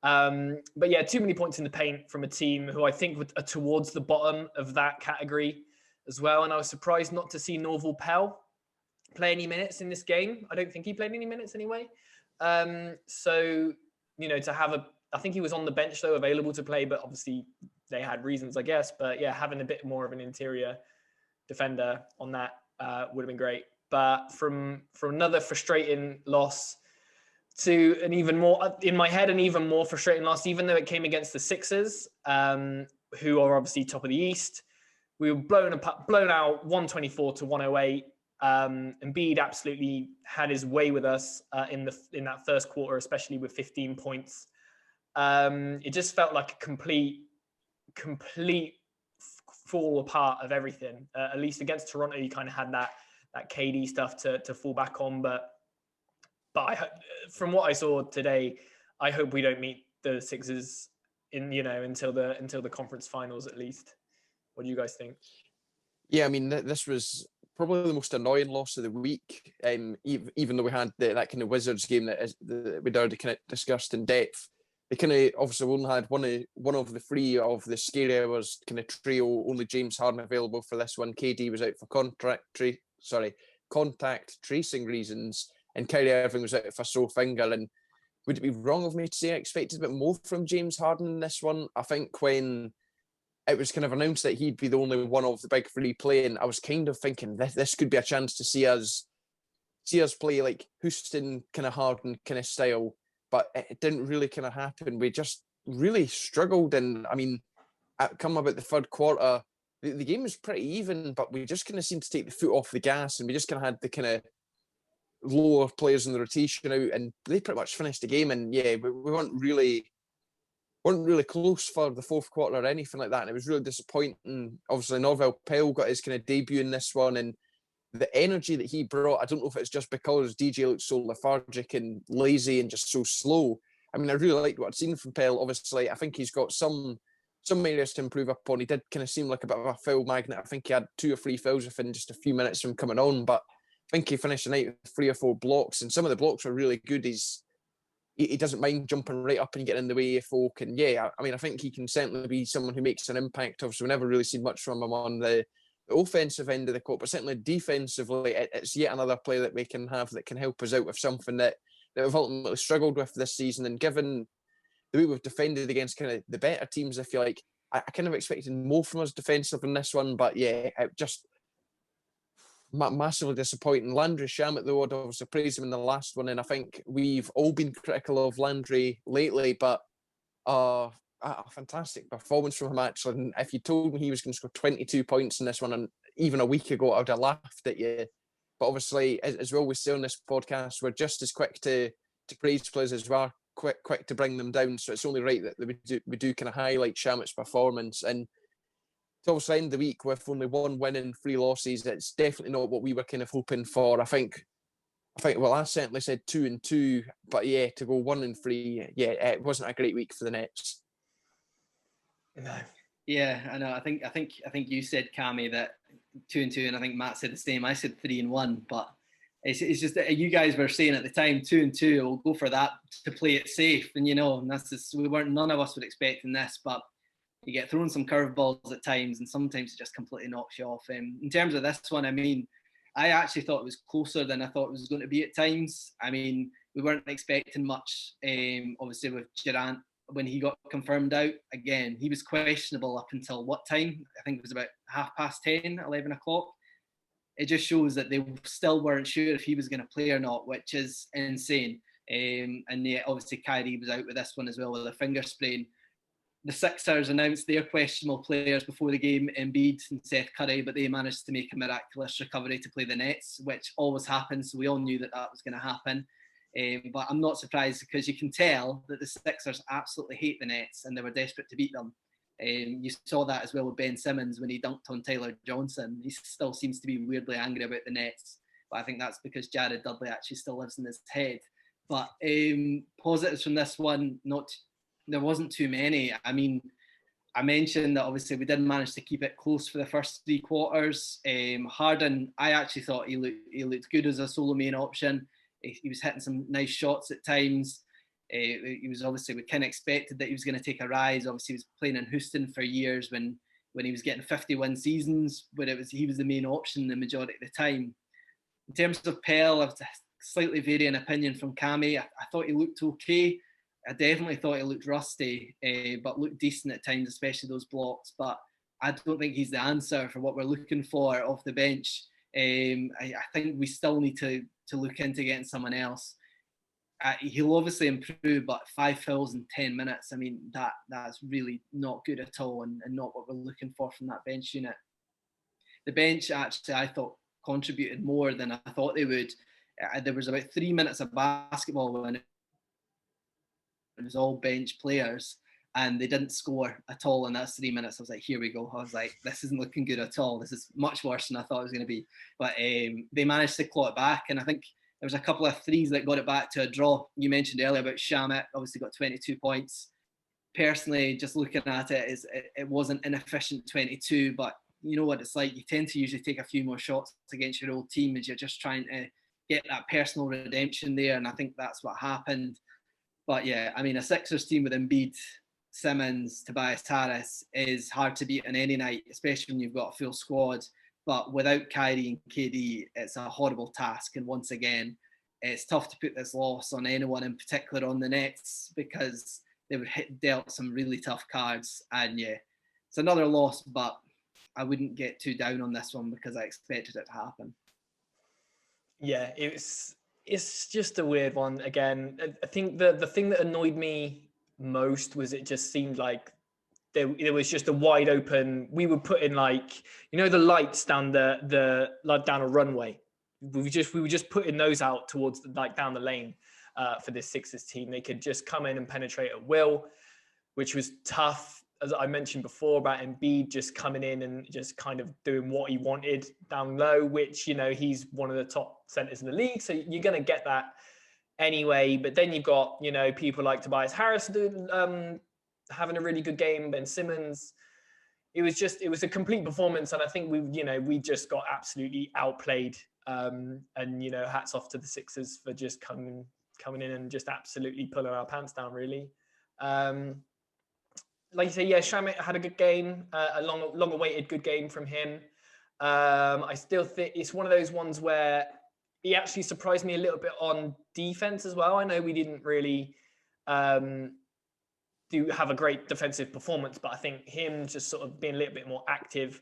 But yeah, too many points in the paint from a team who I think are towards the bottom of that category as well. And I was surprised not to see Norval Pell play any minutes in this game. I don't think he played any minutes anyway. So, to have I think he was on the bench though, available to play, but obviously they had reasons, I guess. But yeah, having a bit more of an interior defender on that would have been great. But from another frustrating loss to an even more, in my head, an even more frustrating loss, even though it came against the Sixers, who are obviously top of the East. We were blown out 124 to 108. Embiid absolutely had his way with us in that first quarter, especially with 15 points. It just felt like a complete fall apart of everything. At least against Toronto, you kind of had that KD stuff to fall back on, but But from what I saw today, I hope we don't meet the Sixers until the conference finals at least. What do you guys think? Yeah, I mean, this was probably the most annoying loss of the week. Even though we had that kind of Wizards game that we'd already kind of discussed in depth, they kind of obviously only had one of the three of the scary hours kind of trio. Only James Harden available for this one. KD was out for contact tracing reasons, and Kyrie Irving was out for a sore finger. And would it be wrong of me to say I expected a bit more from James Harden in this one? I think when it was kind of announced that he'd be the only one of the big three playing, I was kind of thinking this could be a chance to see us play like Houston kind of Harden kind of style, but it didn't really kind of happen. We just really struggled, and I mean, come about the third quarter, the game was pretty even, but we just kind of seemed to take the foot off the gas, and we just kind of had the kind of lower players in the rotation out, and they pretty much finished the game. And yeah, we weren't really close for the fourth quarter or anything like that. And it was really disappointing. Obviously, Norvell Pell got his kind of debut in this one, and the energy that he brought, I don't know if it's just because DJ looked so lethargic and lazy and just so slow. I mean, I really liked what I'd seen from Pell. Obviously, I think he's got some areas to improve upon. He did kind of seem like a bit of a foul magnet. I think he had 2 or 3 fouls within just a few minutes from coming on, but I think he finished the night with 3 or 4 blocks, and some of the blocks were really good. He doesn't mind jumping right up and getting in the way of folk. And yeah, I mean, I think he can certainly be someone who makes an impact. Obviously, we never really seen much from him on the offensive end of the court, but certainly defensively, it's yet another player that we can have that can help us out with something that we've ultimately struggled with this season. And given the way we've defended against kind of the better teams, I feel like I kind of expected more from us defensively in this one. But yeah, it just massively disappointing. Landry Shamet, though, I'd obviously praised him in the last one, and I think we've all been critical of Landry lately, but a fantastic performance from him, actually. And if you told me he was going to score 22 points in this one, and even a week ago, I would have laughed at you. But obviously, as we always say on this podcast, we're just as quick to praise players as we are quick to bring them down. So it's only right that we do kind of highlight Shamet's performance. And to obviously end the week with only 1 win and 3 losses, it's definitely not what we were kind of hoping for. I think, well, I certainly said 2-2, but yeah, to go 1-3, yeah, it wasn't a great week for the Nets. No. Yeah, I know. I think you said, Cammy, that 2-2, and I think Matt said the same. I said 3-1, but it's just that you guys were saying at the time 2-2. We'll go for that to play it safe, and and that's just none of us were expecting this, but you get thrown some curveballs at times, and sometimes it just completely knocks you off. In terms of this one, I mean, I actually thought it was closer than I thought it was going to be at times. I mean, we weren't expecting much, obviously, with Durant when he got confirmed out. Again, he was questionable up until what time? I think it was about 10:30, 11 o'clock. It just shows that they still weren't sure if he was going to play or not, which is insane. And yeah, obviously, Kyrie was out with this one as well with a finger sprain. The Sixers announced their questionable players before the game, Embiid and Seth Curry, but they managed to make a miraculous recovery to play the Nets, which always happens. So we all knew that was going to happen. But I'm not surprised, because you can tell that the Sixers absolutely hate the Nets and they were desperate to beat them. You saw that as well with Ben Simmons when he dunked on Tyler Johnson. He still seems to be weirdly angry about the Nets, but I think that's because Jared Dudley actually still lives in his head. But positives from this one, there wasn't too many. I mean, I mentioned that obviously we did manage to keep it close for the first 3 quarters. Harden, I actually thought he looked good as a solo main option. He was hitting some nice shots at times. He was obviously, we kind of expected that he was going to take a rise. Obviously, he was playing in Houston for years when he was getting 50-win seasons, where he was the main option the majority of the time. In terms of Pell, I have a slightly varying opinion from Cammy. I thought he looked okay. I definitely thought he looked rusty, but looked decent at times, especially those blocks. But I don't think he's the answer for what we're looking for off the bench. I think we still need to look into getting someone else. He'll obviously improve, but 5 fouls in 10 minutes, I mean, that's really not good at all, and not what we're looking for from that bench unit. The bench, actually, I thought contributed more than I thought they would. There was about 3 minutes of basketball when it was all bench players, and they didn't score at all in that 3 minutes. I was like, here we go. I was like, this isn't looking good at all. This is much worse than I thought it was going to be. But they managed to claw it back, and I think There was a couple of threes that got it back to a draw. You mentioned earlier about Shamit, obviously got 22 points. Personally, just looking at it, it wasn't inefficient 22, but you know what it's like. You tend to usually take a few more shots against your old team as you're just trying to get that personal redemption there, and I think that's what happened. But yeah, I mean, a Sixers team with Embiid, Simmons, Tobias Harris is hard to beat on any night, especially when you've got a full squad. But without Kyrie and KD, it's a horrible task. And once again, it's tough to put this loss on anyone, in particular on the Nets, because they were dealt some really tough cards. And yeah, it's another loss, but I wouldn't get too down on this one because I expected it to happen. Yeah, it's just a weird one. Again, I think the thing that annoyed me most was it just seemed like there was just a wide open. We were putting like, you know, the lights down down a runway. We were just putting those out towards down the lane for this Sixers team. They could just come in and penetrate at will, which was tough. As I mentioned before about Embiid just coming in and just kind of doing what he wanted down low, which, you know, he's one of the top centers in the league. So you're going to get that anyway. But then you've got, you know, people like Tobias Harris having a really good game, Ben Simmons. It was a complete performance. And I think we just got absolutely outplayed. And, you know, hats off to the Sixers for just coming in and just absolutely pulling our pants down, really. Like you say, yeah, Shamit had a good game, a long-awaited good game from him. I still think it's one of those ones where he actually surprised me a little bit on defense as well. I know we didn't really do have a great defensive performance, but I think him just sort of being a little bit more active.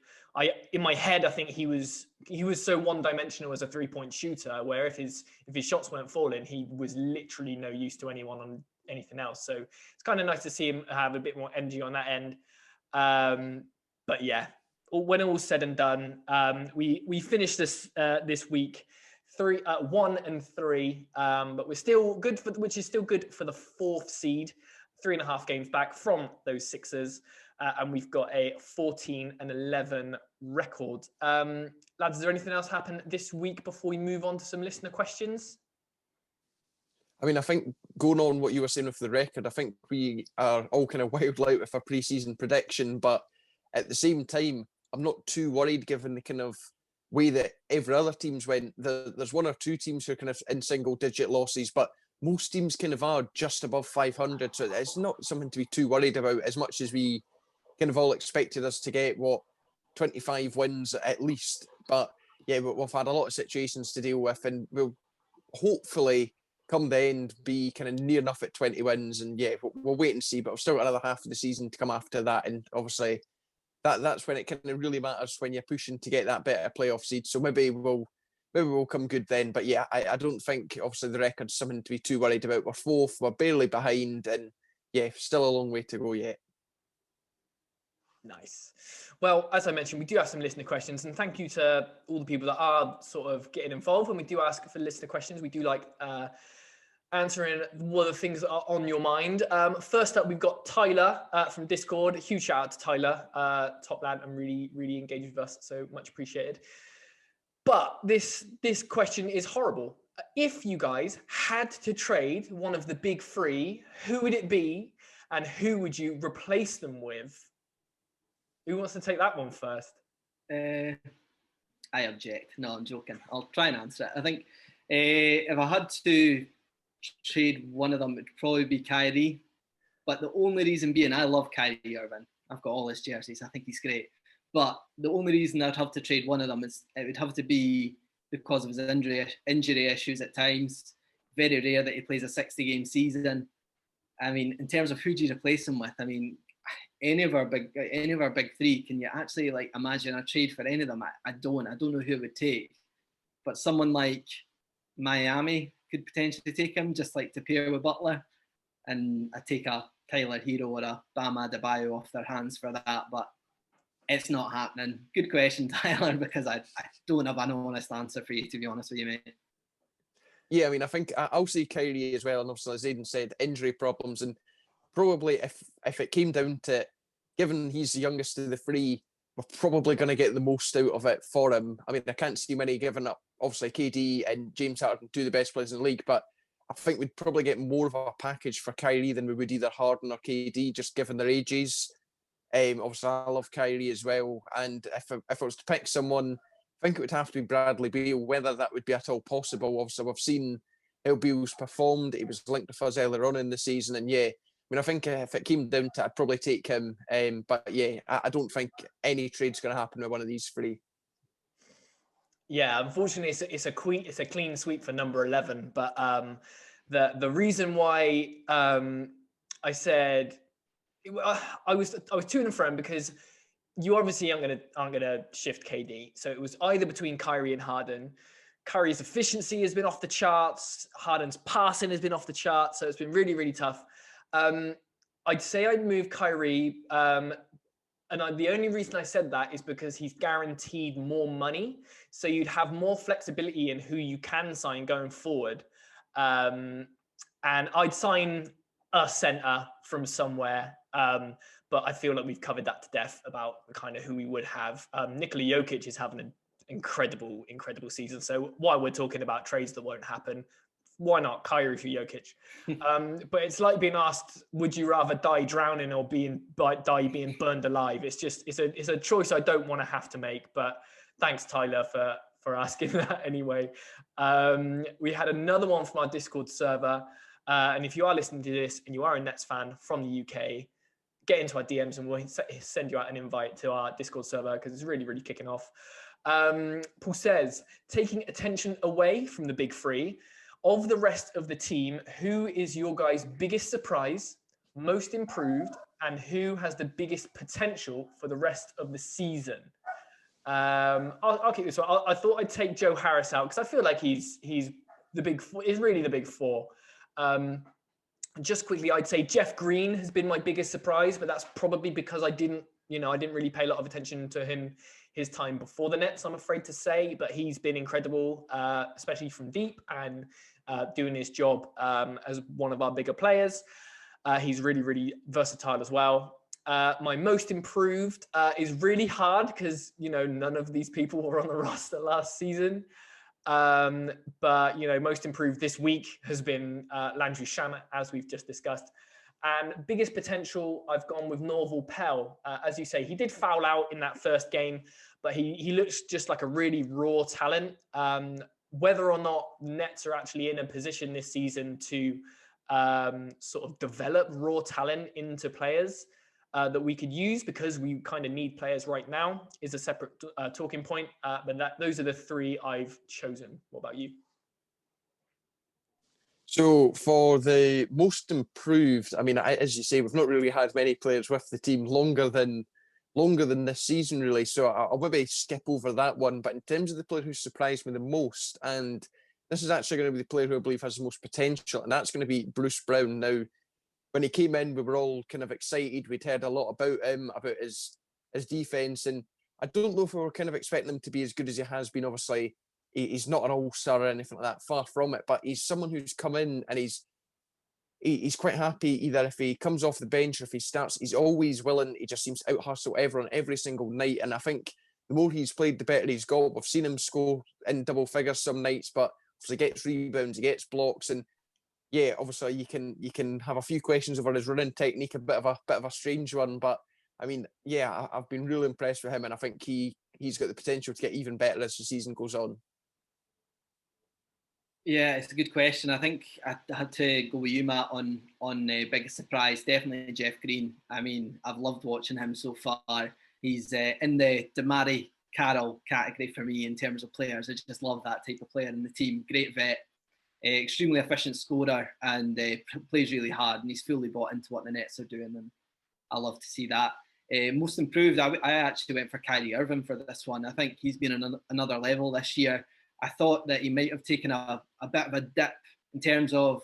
In my head, I think he was so one-dimensional as a three-point shooter, where if his shots weren't falling, he was literally no use to anyone on anything else. So it's kind of nice to see him have a bit more energy on that end. But yeah, when all's said and done, we finished this week 1-3, but we're still good which is still good for the 4th seed, 3.5 games back from those Sixers, and we've got a 14-11 record. Lads, is there anything else happen this week before we move on to some listener questions? I mean, I think going on what you were saying with the record, I think we are all kind of wild out with a pre-season prediction, but at the same time, I'm not too worried given the kind of way that every other team's went. There's 1 or 2 teams who are kind of in single-digit losses, but most teams kind of are just above 500, so it's not something to be too worried about, as much as we kind of all expected us to get, 25 wins at least. But yeah, we've had a lot of situations to deal with, and we'll hopefully come the end be kind of near enough at 20 wins, and yeah, we'll wait and see. But we've still got another half of the season to come after that, and obviously that's when it kind of really matters, when you're pushing to get that better playoff seed. So maybe we'll come good then. But yeah, I don't think obviously the record's something to be too worried about. We're 4th, we're barely behind, and yeah, still a long way to go yet. Nice. Well, as I mentioned, we do have some listener questions, and thank you to all the people that are sort of getting involved when we do ask for listener questions. We do like answering what are the things that are on your mind. First up, we've got Tyler from Discord. A huge shout out to Tyler, top lad, and really engaged with us, so much appreciated. But this question is horrible. If you guys had to trade one of the big 3, who would it be, and who would you replace them with? Who wants to take that one first? I object. No, I'm joking. I'll try and answer it. I think if I had to trade one of them, it'd probably be Kyrie. But the only reason being, I love Kyrie Irving. I've got all his jerseys. I think he's great. But the only reason I'd have to trade one of them is it would have to be because of his injury issues at times. Very rare that he plays a 60-game season. I mean, in terms of who do you replace him with? I mean, any of our big 3, can you actually like imagine a trade for any of them? I don't know who it would take, but someone like Miami could potentially take him, just like to pair with Butler, and I take a Tyler Hero or a Bam Adebayo off their hands for that, but it's not happening. Good question, Tyler, because I don't have an honest answer for you, to be honest with you, mate. Yeah, I mean, I think I'll say Kyrie as well, and obviously, as Aidan said, injury problems, and probably if it came down to, given he's the youngest of the 3, we're probably going to get the most out of it for him. I mean, I can't see many giving up obviously KD and James Harden, two of the best players in the league, but I think we'd probably get more of a package for Kyrie than we would either Harden or KD, just given their ages. Obviously, I love Kyrie as well, and if I was to pick someone, I think it would have to be Bradley Beal. Whether that would be at all possible, obviously we've seen how Beal's performed. He was linked with us earlier on in the season, and yeah, I mean, I think if it came down to it, I'd probably take him. But yeah, I don't think any trade's going to happen with one of these three. Yeah, unfortunately, it's a clean sweep for number 11. But the reason why I said I was to and from, because you obviously aren't gonna shift KD. So it was either between Kyrie and Harden. Kyrie's efficiency has been off the charts. Harden's passing has been off the charts. So it's been really, really tough. I'd say I'd move Kyrie. The only reason I said that is because he's guaranteed more money. So you'd have more flexibility in who you can sign going forward. And I'd sign a center from somewhere. But I feel like we've covered that to death about kind of who we would have. Nikola Jokic is having an incredible, incredible season. So while we're talking about trades that won't happen, why not Kyrie for Jokic? But it's like being asked, would you rather die drowning or die being burned alive? It's a choice I don't want to have to make. But thanks, Tyler, for asking that anyway. We had another one from our Discord server. And if you are listening to this and you are a Nets fan from the UK, get into our DMs and we'll send you out an invite to our Discord server because it's really, really kicking off. Paul says, taking attention away from the big three, of the rest of the team, who is your guys' biggest surprise, most improved, and who has the biggest potential for the rest of the season? I'll keep this one. I thought I'd take Joe Harris out because I feel like he's the big four. He's really the big four. Just quickly, I'd say Jeff Green has been my biggest surprise, but that's probably because I didn't really pay a lot of attention to him his time before the Nets, I'm afraid to say, but he's been incredible, especially from deep and doing his job as one of our bigger players. He's really, really versatile as well. My most improved is really hard because, none of these people were on the roster last season. But, most improved this week has been Landry Shamet, as we've just discussed. And biggest potential, I've gone with Norval Pell. As you say, he did foul out in that first game, but he looks just like a really raw talent. Whether or not Nets are actually in a position this season to sort of develop raw talent into players that we could use, because we kind of need players right now, is a separate talking point. But those are the three I've chosen. What about you? So for the most improved, I mean, as you say, we've not really had many players with the team longer than this season, really. So I'll maybe skip over that one. But in terms of the player who surprised me the most, and this is actually going to be the player who I believe has the most potential, and that's going to be Bruce Brown. Now, when he came in, we were all kind of excited. We'd heard a lot about him, about his defense, and I don't know if we were kind of expecting him to be as good as he has been. Obviously, he's not an all-star or anything like that, far from it, but he's someone who's come in and he's quite happy either if he comes off the bench or if he starts. He's always willing. He just seems to out-hustle everyone every single night, and I think the more he's played, the better he's got. We've seen him score in double figures some nights, but he gets rebounds, he gets blocks, and yeah, obviously you can have a few questions over his running technique, a bit of a strange one, but I mean, yeah, I've been really impressed with him, and I think he's got the potential to get even better as the season goes on. Yeah, it's a good question. I think I had to go with you, Matt, on biggest surprise. Definitely Jeff Green. I mean, I've loved watching him so far. He's in the Damari Carroll category for me in terms of players. I just love that type of player in the team. Great vet, extremely efficient scorer, and plays really hard. And he's fully bought into what the Nets are doing, and I love to see that. Most improved, I actually went for Kyrie Irving for this one. I think he's been on another level this year. I thought that he might have taken a bit of a dip in terms of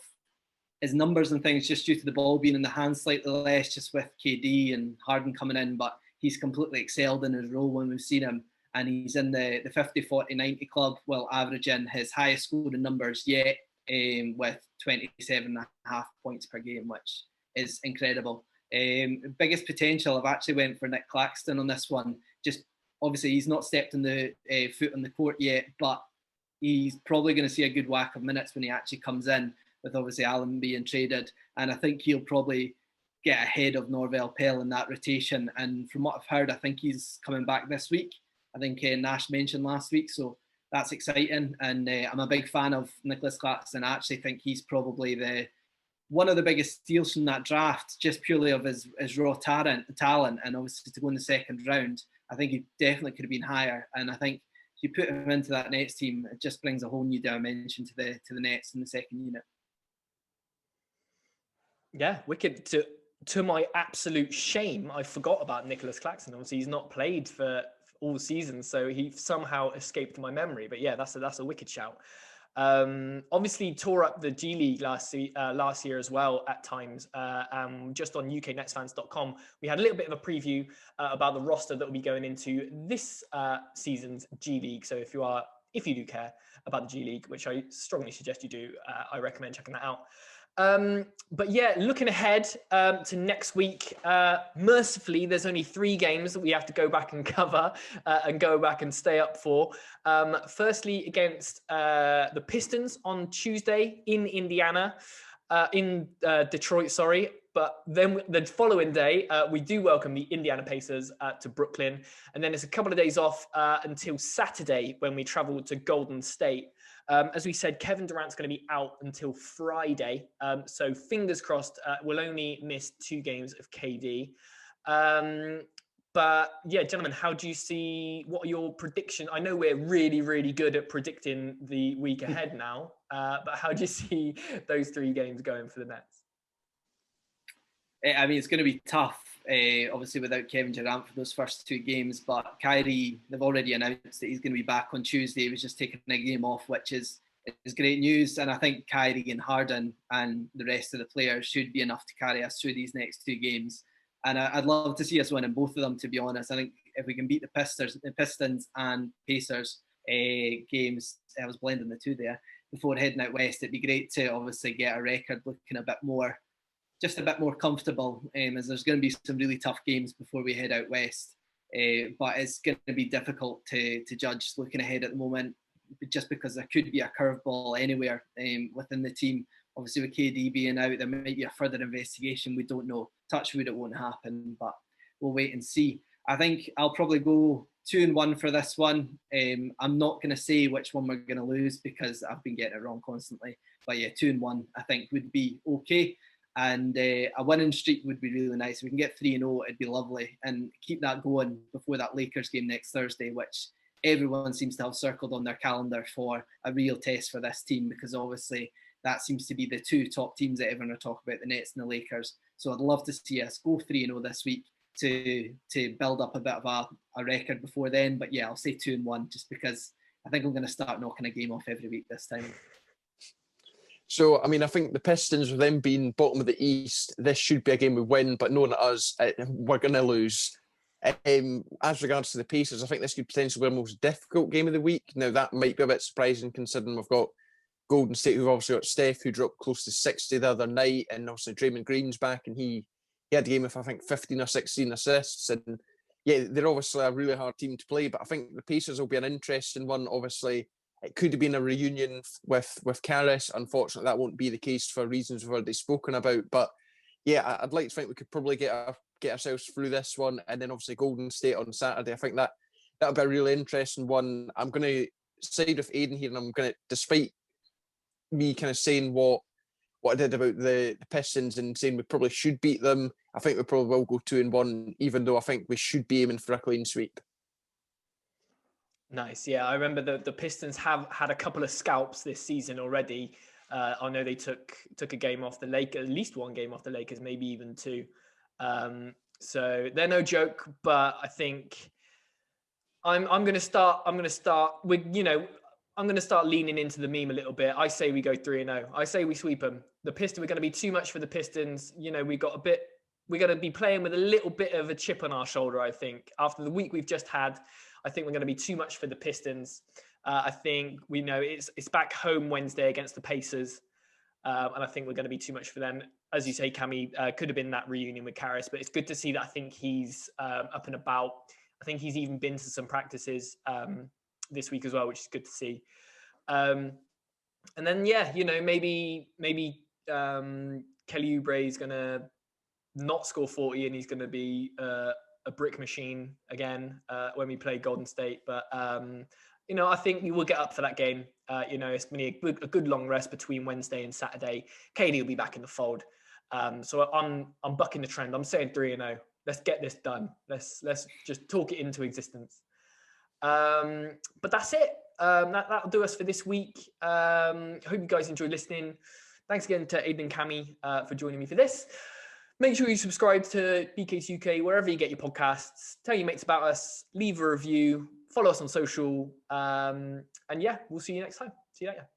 his numbers and things, just due to the ball being in the hands slightly less, just with KD and Harden coming in. But he's completely excelled in his role when we've seen him. And he's in the 50, 40, 90 club, while averaging his highest scoring numbers yet, with 27.5 points per game, which is incredible. Biggest potential, I've actually went for Nick Claxton on this one. Just obviously he's not stepped on the foot on the court yet, but he's probably going to see a good whack of minutes when he actually comes in, with obviously Allen being traded. And I think he'll probably get ahead of Norvell Pell in that rotation. And from what I've heard, I think he's coming back this week. I think Nash mentioned last week, so that's exciting. And I'm a big fan of Nicholas Claxton. I actually think he's probably one of the biggest steals from that draft, just purely of his raw talent, and obviously to go in the second round. I think he definitely could have been higher. And I think if you put him into that Nets team, it just brings a whole new dimension to the Nets in the second unit. Yeah, wicked. To my absolute shame, I forgot about Nicholas Claxton. Obviously, he's not played for all season, so he somehow escaped my memory. But yeah, that's a wicked shout. Obviously tore up the G League last year as well at times. Just on UKNetsFans.com, we had a little bit of a preview about the roster that will be going into this season's G League. So if you do care about the G League, which I strongly suggest you do, I recommend checking that out. But yeah, looking ahead to next week, mercifully, there's only 3 games that we have to go back and cover and go back and stay up for. Firstly, against the Pistons on Tuesday in Indiana, in Detroit, sorry. But then the following day, we do welcome the Indiana Pacers to Brooklyn. And then it's a couple of days off until Saturday when we travel to Golden State. As we said, Kevin Durant's going to be out until Friday. So fingers crossed, we'll only miss 2 games of KD. But yeah, gentlemen, how do you see, what are your predictions? I know we're really, really good at predicting the week ahead now, but how do you see those 3 games going for the Nets? I mean, it's going to be tough, obviously, without Kevin Durant for those first 2 games. But Kyrie, they've already announced that he's going to be back on Tuesday. He was just taking a game off, which is great news. And I think Kyrie and Harden and the rest of the players should be enough to carry us through these next 2 games. And I'd love to see us winning both of them, to be honest. I think if we can beat the Pistons and Pacers games, I was blending the 2 there, before heading out west, it'd be great to obviously get a record looking a bit more comfortable, as there's going to be some really tough games before we head out west. But it's going to be difficult to judge looking ahead at the moment, just because there could be a curveball anywhere within the team. Obviously, with KD being out, there might be a further investigation. We don't know. Touch wood, it won't happen, but we'll wait and see. I think I'll probably go 2-1 for this one. I'm not going to say which one we're going to lose because I've been getting it wrong constantly. But yeah, 2-1 I think would be okay. And a winning streak would be really nice. If we can get 3-0, it'd be lovely. And keep that going before that Lakers game next Thursday, which everyone seems to have circled on their calendar for a real test for this team, because obviously that seems to be the 2 top teams that everyone are talking about, the Nets and the Lakers. So I'd love to see us go 3-0 this week to build up a bit of a record before then. But yeah, I'll say 2-1 just because I think I'm going to start knocking a game off every week this time. So, I mean, I think the Pistons, with them being bottom of the East, this should be a game we win, but knowing us, we're going to lose. As regards to the Pacers, I think this could potentially be the most difficult game of the week. Now, that might be a bit surprising considering we've got Golden State, who've obviously got Steph, who dropped close to 60 the other night, and also Draymond Green's back, and he had a game of, I think, 15 or 16 assists. And yeah, they're obviously a really hard team to play, but I think the Pacers will be an interesting one. Obviously, it could have been a reunion with Karras. Unfortunately, that won't be the case for reasons we've already spoken about. But yeah, I'd like to think we could probably get ourselves through this one, and then obviously Golden State on Saturday. I think that'll be a really interesting one. I'm going to side with Aidan here, and I'm going to, despite me kind of saying what I did about the Pistons and saying we probably should beat them, I think we probably will go 2-1, even though I think we should be aiming for a clean sweep. Nice. Yeah, I remember the Pistons have had a couple of scalps this season already. I know they took a game off the Lakers, at least 1 game off the Lakers, maybe even 2. So they're no joke. But I think I'm going to start with, I'm going to start leaning into the meme a little bit. I say we go 3-0. I say we sweep them. The Pistons, we're going to be too much for the Pistons. We're going to be playing with a little bit of a chip on our shoulder, I think. After the week we've just had, I think we're going to be too much for the Pistons. I think we know it's back home Wednesday against the Pacers. And I think we're going to be too much for them. As you say, Cammy, could have been that reunion with Karras, but it's good to see that I think he's up and about. I think he's even been to some practices this week as well, which is good to see. And then, yeah, you know, maybe Kelly Oubre is going to not score 40 and he's going to be a brick machine again when we play Golden State. But, you know, I think we will get up for that game. You know, it's going to be a good long rest between Wednesday and Saturday. KD will be back in the fold. So I'm bucking the trend. I'm saying 3-0. Let's get this done. Let's just talk it into existence. But that's it. That'll do us for this week. Hope you guys enjoyed listening. Thanks again to Aidan and Cammy for joining me for this. Make sure you subscribe to BK's UK wherever you get your podcasts. Tell your mates about us. Leave a review. Follow us on social. And yeah, we'll see you next time. See you later.